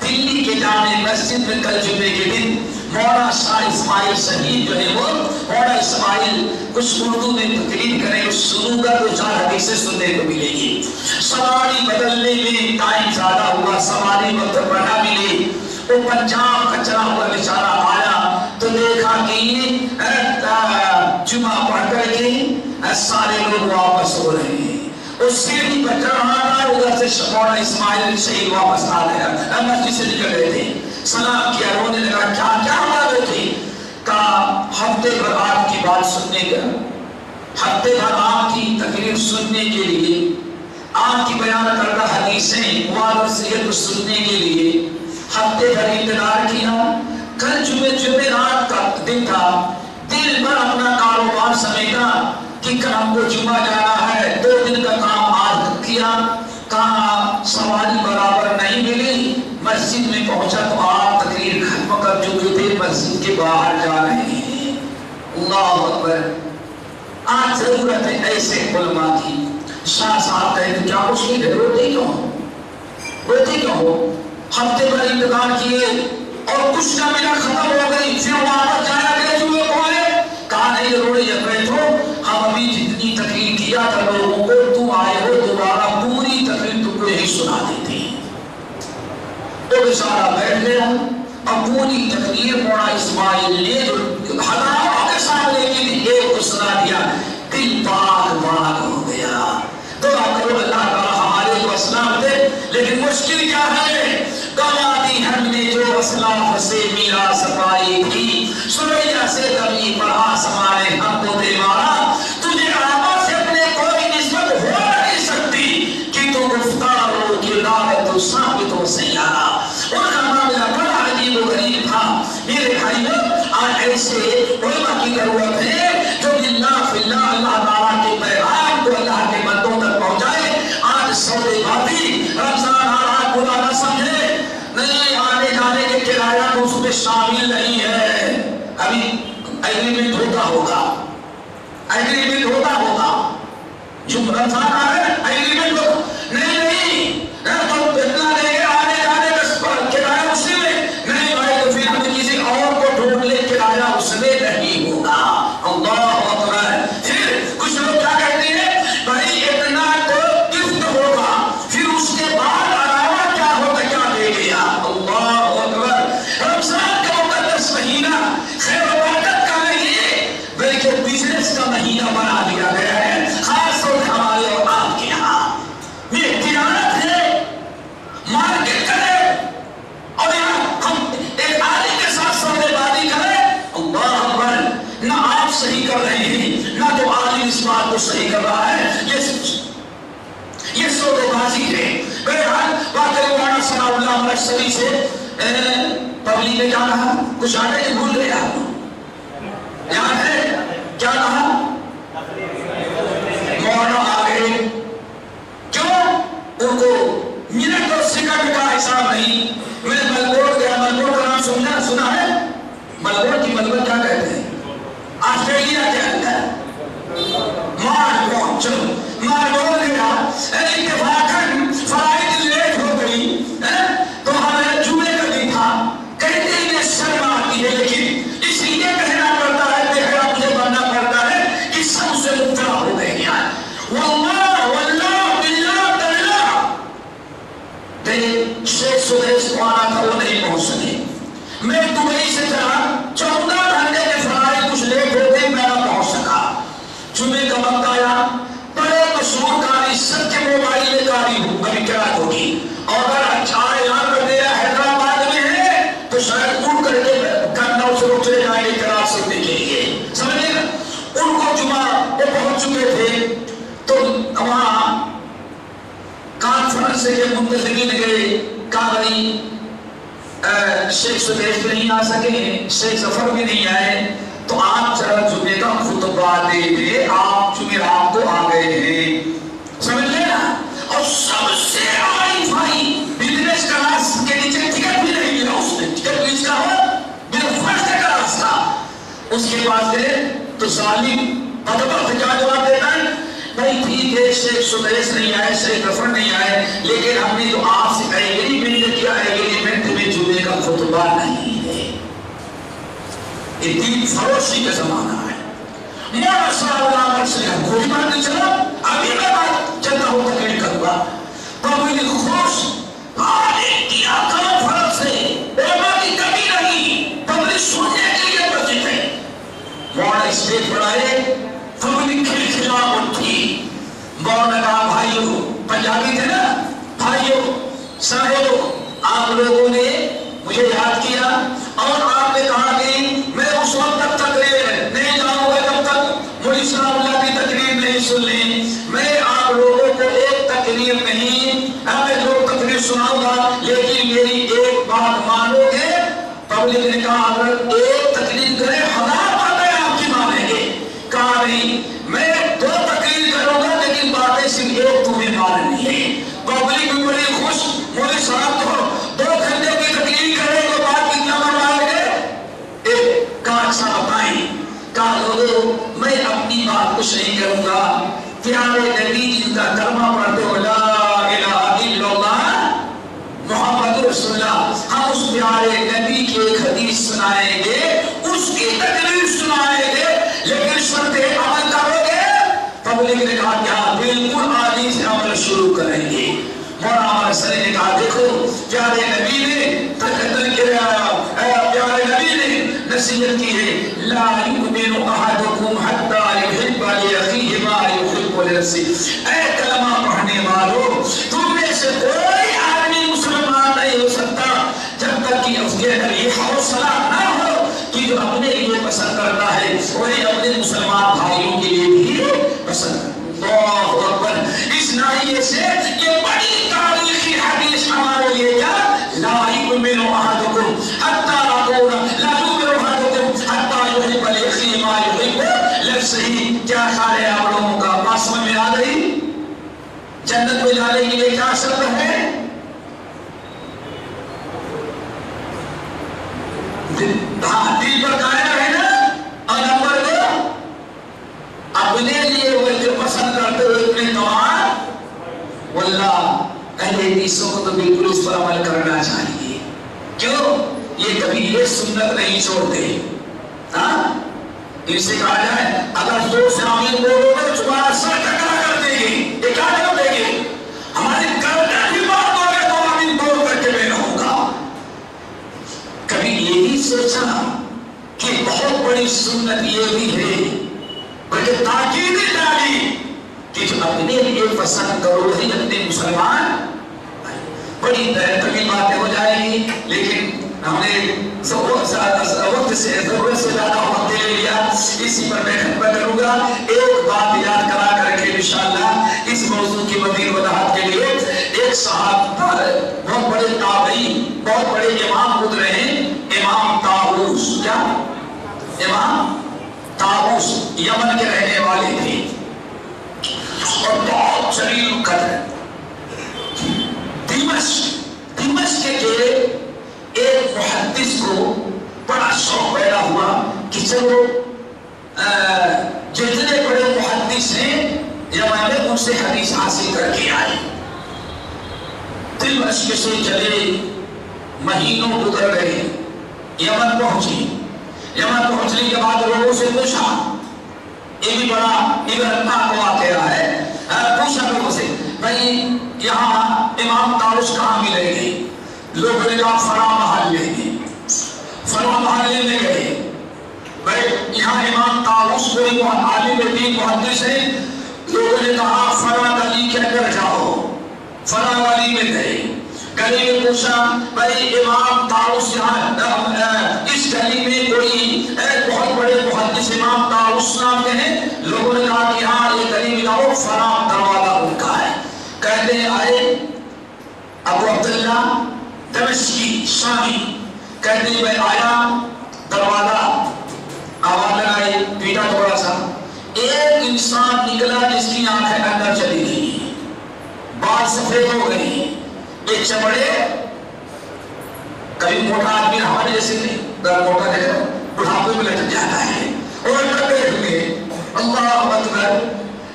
دلی کے جامع مسجد میں کل جمعے کے دن مولانا شاہ اسماعیل شہید جو ہے وہ مولانا اسماعیل کچھ اردو میں تقریر کریں، اس سنوں گا تو 4 حدیثیں سننے کو ملے گی۔ سواری بدلنے میں ٹائم زیادہ ہوا، سواری وقت بڑھا ملی، وہ پنجاب کا چلا ہوا بیچارہ آیا تو دیکھا کہ جمعہ پڑھ کر کے سارے لوگ واپس ہو رہے ہیں، اس سیڑھی پر چڑھ رہا تھا، ادھر سے مولانا اسماعیل شہید واپس آ گیا، مسجد سے نکل رہے تھے، سلام کیا، رونے لگا، کیا ہوا بیٹھے؟ کہا ہفتے بھر آپ کی بات سننے کا، ہفتے بھر آپ کی تقریر سننے کے لیے، آپ کی بیان کردہ حدیثیں موعظ کو سننے کے لیے ہفتے بھر انتظار کیا۔ کل جمعرات کا دن تھا، دل بھر اپنا کاروبار سمیٹا کہ کل ہم کو جمعہ جانا ہے، 2 دن کا کام آج کیا، کہاں سواری برابر نہیں ملی، مسجد میں پہنچا تو آپ تقریر ختم کر چکے تھے، مسجد کے باہر جا رہے ہیں۔ اللہ اکبر۔ آج ضرورت ہے ایسے علماء کی۔ شاہ صاحب کہتے کیا مشکل ہے، روتے کیوں ہو؟ روتے کیوں ہو؟ ہفتے بھر انتظار کیے اور کچھ نہ ملا، ختم ہو گئی، پھر واپس جانا گئے چوہے بولے، کہا نہیں روڑے یا بیٹھو، ہم ابھی جتنی تقریر کیا تھا لوگوں کو، تم آئے ہو دوبارہ پوری تقریر تم کو یہی سنا دیتے ہیں۔ تو بیچارہ بیٹھ گیا اور پوری تقریر مولانا اسماعیل نے جو ہزاروں کے سامنے کی تھی ایک کو سنا دیا، دل پاک پاک ہو گیا۔ دعا کرو اللہ تعالیٰ ہمارے کو اسلام دے، لیکن مشکل کیا ہے؟ گوا دی ہم نے جو اسلاف سے میراث پائی تھی، سوریا سے کبھی پڑھا سمائے ہم کو دے مارا، تجھے آبا سے اپنے کوئی نسبت ہو نہیں سکتی کہ تو گفتار ہو کردار تو ثابت ہو سیارہ۔ ان کا معاملہ بڑا عجیب و غریب تھا۔ میرے بھائیوں، آج ایسے علماء کی ضرورت ہے جو للہ فی اللہ اللہ تعالیٰ کے پیغام کو اللہ کے بندوں تک پہنچائے۔ آج سودے بازی، رمضان آ رہا برا نہ سمجھے، نہیں آنے جانے کے کرایہ تو اس میں شامل نہیں ہے۔ ابھی ایگریمنٹ ہوتا ہوگا، ایگریمنٹ ہوتا ہوگا، جو رمضان آ رہے ایگریمنٹ ہو نہیں تو اتنا دے گے آنے جانے کا کرایہ اسی میں نہیں بھائی، تو پھر ہمیں کسی اور کو ڈھونڈ لے، کرایہ اس میں نہیں ہوگا۔ اللہ اکبر۔ پھر کچھ لوگ کیا کہتے ہیں بھائی اتنا تو گفٹ ہوگا، پھر اس کے بعد علاوہ کیا ہوگا، کیا دے گیا۔ اللہ اکبر۔ رمضان کا مقدس مہینہ خیر و برکت کا نہیں بلکہ بزنس کا مہینہ بنا دیا گیا ہے، خاص طور سے ہمارے اور آپ کے یہاں۔ یہ تجارت ہے، مارکیٹ کرے اور یہاں ہم ایک عالم کے ساتھ سودے بازی کریں۔ اللہ اکبر۔ نہ آپ صحیح کر رہے ہیں، نہ تو عالم اس بات کو صحیح کر رہا ہے، یہ سودے بازی ہے۔ بہرحال واقعی مولانا ثناء اللہ مرشدی سے پبلک نے کیا کہا، کچھ آگے کہ بھول گئے آپ یاد ہے کیا کہا؟ مولانا آگے کیوں؟ ان کو منٹ اور سیکنڈ کا حساب نہیں۔ میں ملبورن گیا، ملبورن کا نام سنا ہے؟ ملبورن کی ملبورن کیا کہتے ہیں؟ آسٹریلیا کے اندر ماربورن، چلو ماربورن گیا، اتفاقاً فلائٹ لیٹ ہو گئی تو ہمیں جمعے کا دن تھا، کہتے ہیں شرم آتی ہے لیکن اس لیے کہنا پڑتا ہے، بہرا مجھے بننا پڑتا ہے کہ سب سے مبتلا ہو گئے گیا۔ واللہ واللہ باللہ باللہ شیخ سدیش کو آنا تھا، وہ نہیں پہنچ سکے۔ میں دبئی سے چلا 14 گھنٹے کے فلائٹ کچھ لیٹ ہو گئی، میں نہ پہنچ سکا۔ جمعے کا وقت آیا، بڑے مشہور قاری سب کے موبائل میں قاری ہوں ابھی کراچ ہوگی، اور اگر چار یہاں کر دیا حیدرآباد میں ہے تو شاید اڑ کر کے کناؤ سے چلے جائیں گے کراچ سننے کے لیے، سمجھے نا؟ ان کو جمعہ وہ پہنچ چکے تھے تو وہاں کانفرنس کے منتظمین گئے، کہا بھائی شیخ سدیش بھی نہیں آ سکے، شیخ ظفر بھی نہیں آئے، تو آپ ذرا جمعے کا خطبہ دے دے، آپ جمعرات کو آ گئے ہیں، سمجھ لے نا؟ اور سب سے ہائی فائی بزنس کلاس کے نیچے ٹکٹ بھی نہیں ملا، اس نے ٹکٹ بیچ کا ہو فرسٹ کلاس تھا۔ اس کے پاس گئے تو ظالم بدبخت کیا جواب دیتا ہے، بھائی ٹھیک ہے شیخ سدیش نہیں آئے، شیخ ظفر نہیں آئے، لیکن ہم نے تو آپ سے ایگریمنٹ کیا، ایگریمنٹ میں جمعے کا خطبہ نہیں ہے۔ یہ دین فروشی کا زمانہ ہے۔ مولانا صاحب اللہ مرشد کوئی بات نہیں، چلا ابھی میں بات چلتا ہوں تقریر کروں گا، پبلک خوش آنے کیا کانفرنس سے علماء کی کمی نہیں، پبلک سننے کے لیے مسجد ہے۔ مولانا اسٹیج پر آئے، پبلک کھلکھلا اٹھی، مولانا کہا بھائیو، پنجابی تھے نا، بھائیو صاحبو، آپ لوگوں نے مجھے یاد کیا اور آپ نے کہا کہ میں اس وقت تک تقریر نہیں جاؤں گا جب تک مولوی صاحب اللہ کی تقریر نہیں سن لی۔ میں آپ لوگوں کو ایک تقریر نہیں، میں لوگ تقریر سناؤں گا، لیکن میری ایک بات مانو گے؟ پبلک نے کہا اگر ایک تقریر کرے 1000 باتیں آپ کی مانیں گے۔ کہا نہیں، میں 2 تقریر کروں گا لیکن باتیں صرف ایک تمہیں ماننی ہے۔ پبلک بھی بڑی خوش، مولوی صاحب تو 2 گھنٹے کی پیارے نبی کی ایک حدیث سنائیں گے، اس کی تقریر سنائیں گے، لیکن شرط عمل کرو گے؟ پبلک نے کہا کہ ہاں بالکل آج سے عمل شروع کریں گے۔ مولانا حسن نے کہا دیکھو پیارے نبی نے نصیحت کی ہے، لا یؤمن احدکم حتی یحب لاخیہ ما یحب لنفسہ۔ اے کلمہ پڑھنے والو، تم میں سے کوئی آدمی مسلمان نہیں ہو سکتا جب تک کہ اس کے اندر یہ حوصلہ نہ ہو کہ جو اپنے لیے پسند کرتا ہے وہی اپنے مسلمان بھائیوں کے لیے بھی پسند کرتا ہے۔ اللہ اکبر۔ اس ناحیے سے یہ بڑی تاریخی حدیث ہمارے لیے کیا، لا یؤمن احدکم حتی صحیح۔ کیا خیال ہے آپ لوگوں کا؟ بات سمجھ میں آ گئی؟ جنت میں جانے کے لیے کیا شرط ہے؟ دل پر قائم رہنا، اور نمبر 2 اپنے لیے وہ جو پسند کرتے ہوئے اپنے تمام واللہ اہل حدیثوں کو تو بالکل اس پر عمل کرنا چاہیے۔ کیوں؟ یہ کبھی یہ سنت نہیں چھوڑتے۔ ہاں ان سے کہا جائے اگر زور سے آمین بولو تو تمہارا سر ٹکرا کر دیں گے، یہ کیا کر دیں گے؟ ہماری گردن بھی بات ہو گئے تو آمین بول کر کے میں رہوں گا۔ کبھی یہی سوچا کہ بہت بڑی سنت یہ بھی ہے، بلکہ تاکید ڈالی کہ جو اپنے لیے پسند کرو وہی اپنے مسلمان۔ بڑی طویل باتیں ہو جائیں گی، لیکن ہم نے وقت سے ضرورت سے زیادہ وقت دے لیا، اسی پر میں خطبہ کروں گا۔ ایک بات یاد کرا کر رکھیں انشاءاللہ اس موضوع کی مزید وضاحت کے لیے۔ ایک صحابہ بہت بڑے تابعی، بہت بڑے امام گزرے ہیں، امام طاووس۔ کیا؟ امام طاووس یمن کے رہنے والے تھے اور بہت جلیل قدر۔ دمشق کے ایک محدث کو بڑا شوق پیدا ہوا کہ چلو جتنے بڑے محدث ہیں یمن میں ان سے حدیث حاصل کر کے آئے۔ دمشق سے چلے، مہینوں گزر گئے، یمن پہنچے۔ یمن پہنچنے کے بعد لوگوں سے پوچھا، یہ بھی بڑا عبرتناک واقعہ ہے، پوچھا لوگوں سے بھائی یہاں امام طاووس کہاں ملیں گے؟ لوگوں نے کہا فلاں محلے میں۔ فلاں محلے میں گئے، بھائی یہاں امام طاووس کوئی عالم دین محدث ہے، لوگوں نے کہا فلاں گلی کے اندر جاؤ۔ فلاں گلی میں گئے، گلی میں پوچھا بھائی امام طاووس یہاں اس گلی میں کوئی بہت بڑے محدث امام طاووس نام کے ہیں؟ لوگوں نے کہا کہ ہاں یہ گلی میں جاؤ، فلاں دروازہ ان کا ہے۔ کہتے ہیں آئے ابو عبداللہ دمشقی شامی، کہتے ہیں میں آیا، دروازہ آواز لگائی، پیٹا تھوڑا سا، ایک انسان نکلا جس کی آنکھیں اندر چلی گئی، بال سفید ہو گئی، یہ چمڑے، کبھی موٹا آدمی ہمارے جیسے نہیں، موٹا دیکھا بڑھاپے میں لٹک جاتا ہے، اور لٹے ہوئے اللہ اکبر۔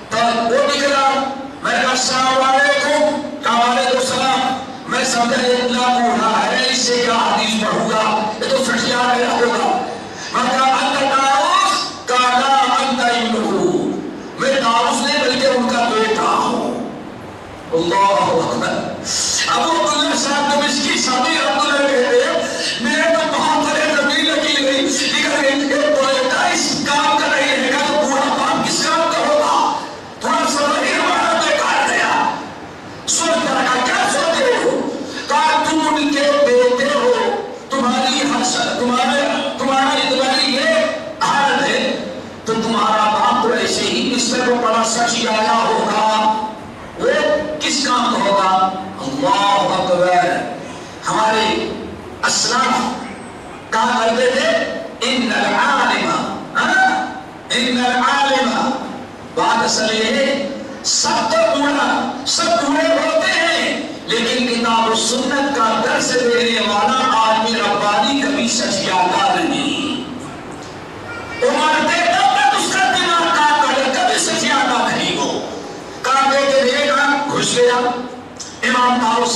تو وہ نکلا، میں کہا السلام علیکم، کہا وعلیکم السلام۔ میں سمجھا یہ اتنا بوڑھا ہے، اس سے کیا حدیث پڑھوں گا، یہ تو سٹیا گیا ہوگا۔ میں کہا انت طاووس، کہا لا انت ابنہ، میں طاووس نہیں بلکہ ان کا بیٹا ہوں۔ اللہ اکبر۔ ابو عبداللہ صاحب دمشقی صابر عبداللہ کہتے ہیں میرے تو بہت بڑے زمین لگی گئی، لیکن ایک بیٹا اس کام کا نہیں رہے گا تو بوڑھا باپ کس کام کا ہوگا؟ تھوڑا سا وہی ہمارا بیکار گیا۔ سوچ کر رکھا، کیا سوچ رہے ہو؟ کہا تم ان کے بیٹے ہو، تمہارا اتباری یہ حالت ہے تو تمہارا باپ تو ایسے ہی بستر کو بڑا سچ آیا ہوگا، وہ کس کام کا ہوگا؟ اللہ اکبر۔ ہمارے اسلاف کہا کرتے تھے ان العالم، بات اصل یہ ہے سب تو بوڑھے ہوتے ہیں، لیکن کتاب و سنت کا درس دینے والا آدمی ربانی کبھی سچ جاتا نہیں۔ عمر دے تب تک اس کا دماغ کام کرے، کبھی سچ جاتا نہیں وہ۔ کہا بیٹے دیے گا، گھس گیا۔ امام طاووس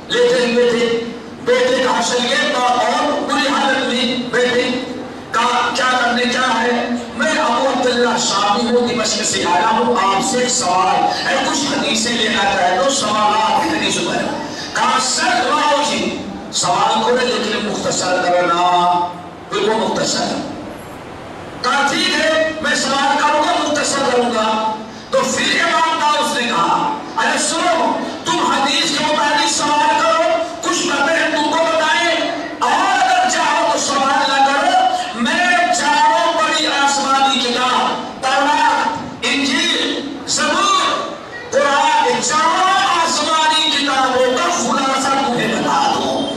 لیتے ہوئے تھے، بیٹے کا حشر یہ بات سے آیا ہوں آپ سے ایک سوال ہے، کچھ حدیثیں لینا چاہے تو سوالات حدیث پر کہاں سر دعاؤ جی سوال کرے لیکن مختصر کرنا بالکل مختصر کہا ٹھیک ہے میں سوال کروں گا مختصر کروں گا تو پھر امام داؤد نے کہا ارے سنو تم حدیث کے مطابق سوال کرو کچھ باتیں ہم تم کو بتائیں اور اگر چاہو تو سوال نہ کرو میں چاروں بڑی آسمانی کتاب تورات انجیل زبور قرآن چاروں آسمانی کتابوں کا خلاصہ تمہیں بتا دوں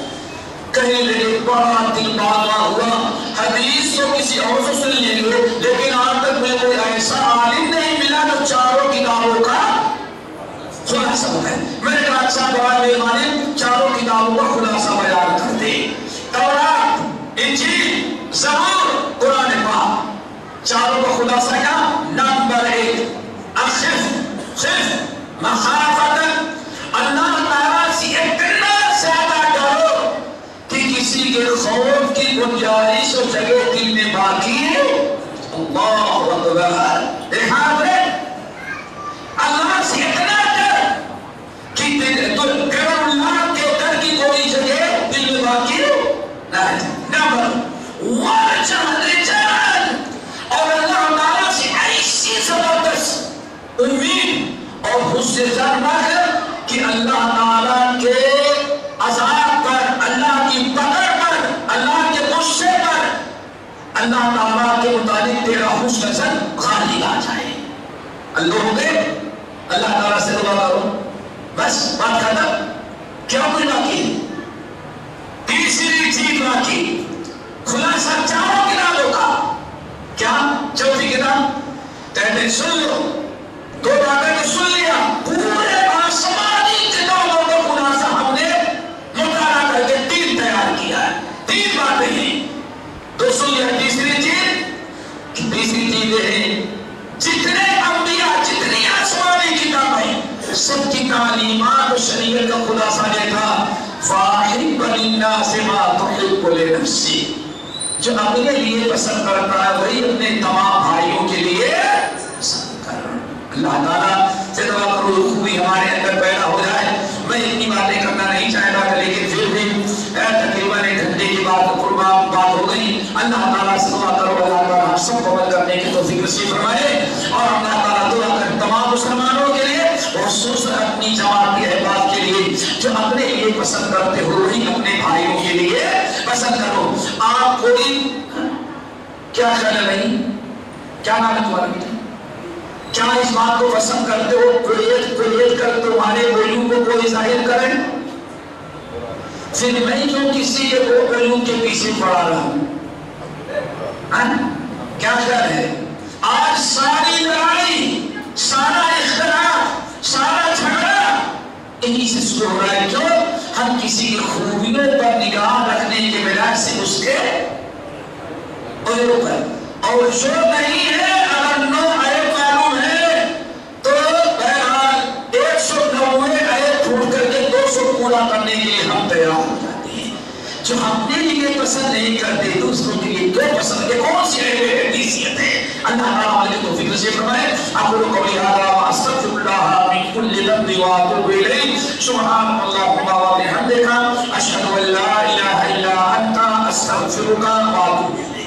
کہیں ایک بڑا دل باغا ہوا حدیث تو کسی اور سے سن لیں گے لیکن آج تک میں کوئی ایسا عالم نہیں ملا جو چاروں کتابوں کا خلاصہ بتائے میں نے کہا اچھا بڑا مہربانی چاروں کتابوں کا خلاصہ بیان کر دے تورات انجیل زبور قرآن پاک چاروں کا خلاصہ کیا نمبر 1 خف مخافت اللہ تعالیٰ سے اتنا زیادہ ڈرو کہ کسی کے خوف کی گنجائش اور جگہ دل میں باقی ہے اللہ اکبر دیکھا ہے اللہ سے اتنا ڈر کہ غیر اللہ کے ڈر کی کوئی جگہ دل میں باقی نہیں نمبر اور اللہ تعالیٰ سے ایسی زبردست امید اور حسن ظن ہے کہ اللہ تعالیٰ کے عذاب پر اللہ کی پکڑ پر اللہ کے غصے پر اللہ تعالیٰ کے متعلق تیرا حسن ظن غالب آ جائے اللہ ہو گئے اللہ تعالیٰ سے دعا کرو بس بات ختم کیا کوئی باقی تیسری چیز باقی خلاصہ چاروں کتابوں کا کیا چوتھی کتاب کہتے سن لو دو باتیں تو سن لیا پورے آسمانی کتابوں کا خلاصہ ہم نے مطالعہ کر کے 3 تیار کیا ہے 3 باتیں ہیں تو سن لیا تیسری چیز یہ ہے جتنے انبیاء جتنی آسمانی کتابیں سب کی تعلیمات و شریعت کا خلاصہ یہ تھا فاحب للناس ما تحب لنفسک جو اپنے لیے پسند کرتا ہے وہی اپنے تمام بھائیوں کے لیے پسند کر اللہ تعالیٰ سے دعا کرو خوبی ہمارے اندر پیدا ہو جائے میں اتنی باتیں کرنا نہیں چاہتا لیکن پھر بھی تقریباً 1 گھنٹے کی بات ہو گئی اللہ تعالیٰ سے دعا کرو اللہ تعالیٰ ہم سب کو عمل کرنے کی توفیق نصیب فرمائے اور اللہ تعالیٰ دعا کر تمام مسلمانوں کے لیے خصوصاً اپنی جماعت کے احباب کے لیے جو اپنے لیے پسند کرتے ہو وہی اپنے بھائیوں کے لیے پسند کرو آپ کوئی کیا خیال ہے نہیں کیا نام ہے تمہارا بیٹا کیا اس بات کو پسند کرتے ہو کلیت کر تمہارے پہلو کو کوئی ظاہر کرے پھر میں جو کسی کے وہ پہلو کے پیچھے پڑا رہا ہوں کیا خیال ہے آج ساری لڑائی سارا اختلاف سارا جھگڑا انہی سے شروع ہو رہا ہے کیوں ہم کسی کی خوبیوں پر نگاہ رکھنے کے بجائے سے اس کے پر اور جو نہیں ہے اگر 9 عیب معلوم ہے تو بہرحال 190 عیب ڈھونڈ کر کے 200 پورا کرنے کے لیے ہم تیار ہو جاتے ہیں جو اپنے لیے پسند نہیں کرتے دوسروں کے لیے کیوں پسند ہے کون سی حیثیت ہے اللہ تعالیٰ علیہ توفیق نصیب فرمائے اقول قولی ھذا واستغفر اللہ من كل ذنب واتوب الیہ سبحان اللہم وبحمدہ اشہد ان لا الہ الا انت استغفرک واتوب الیک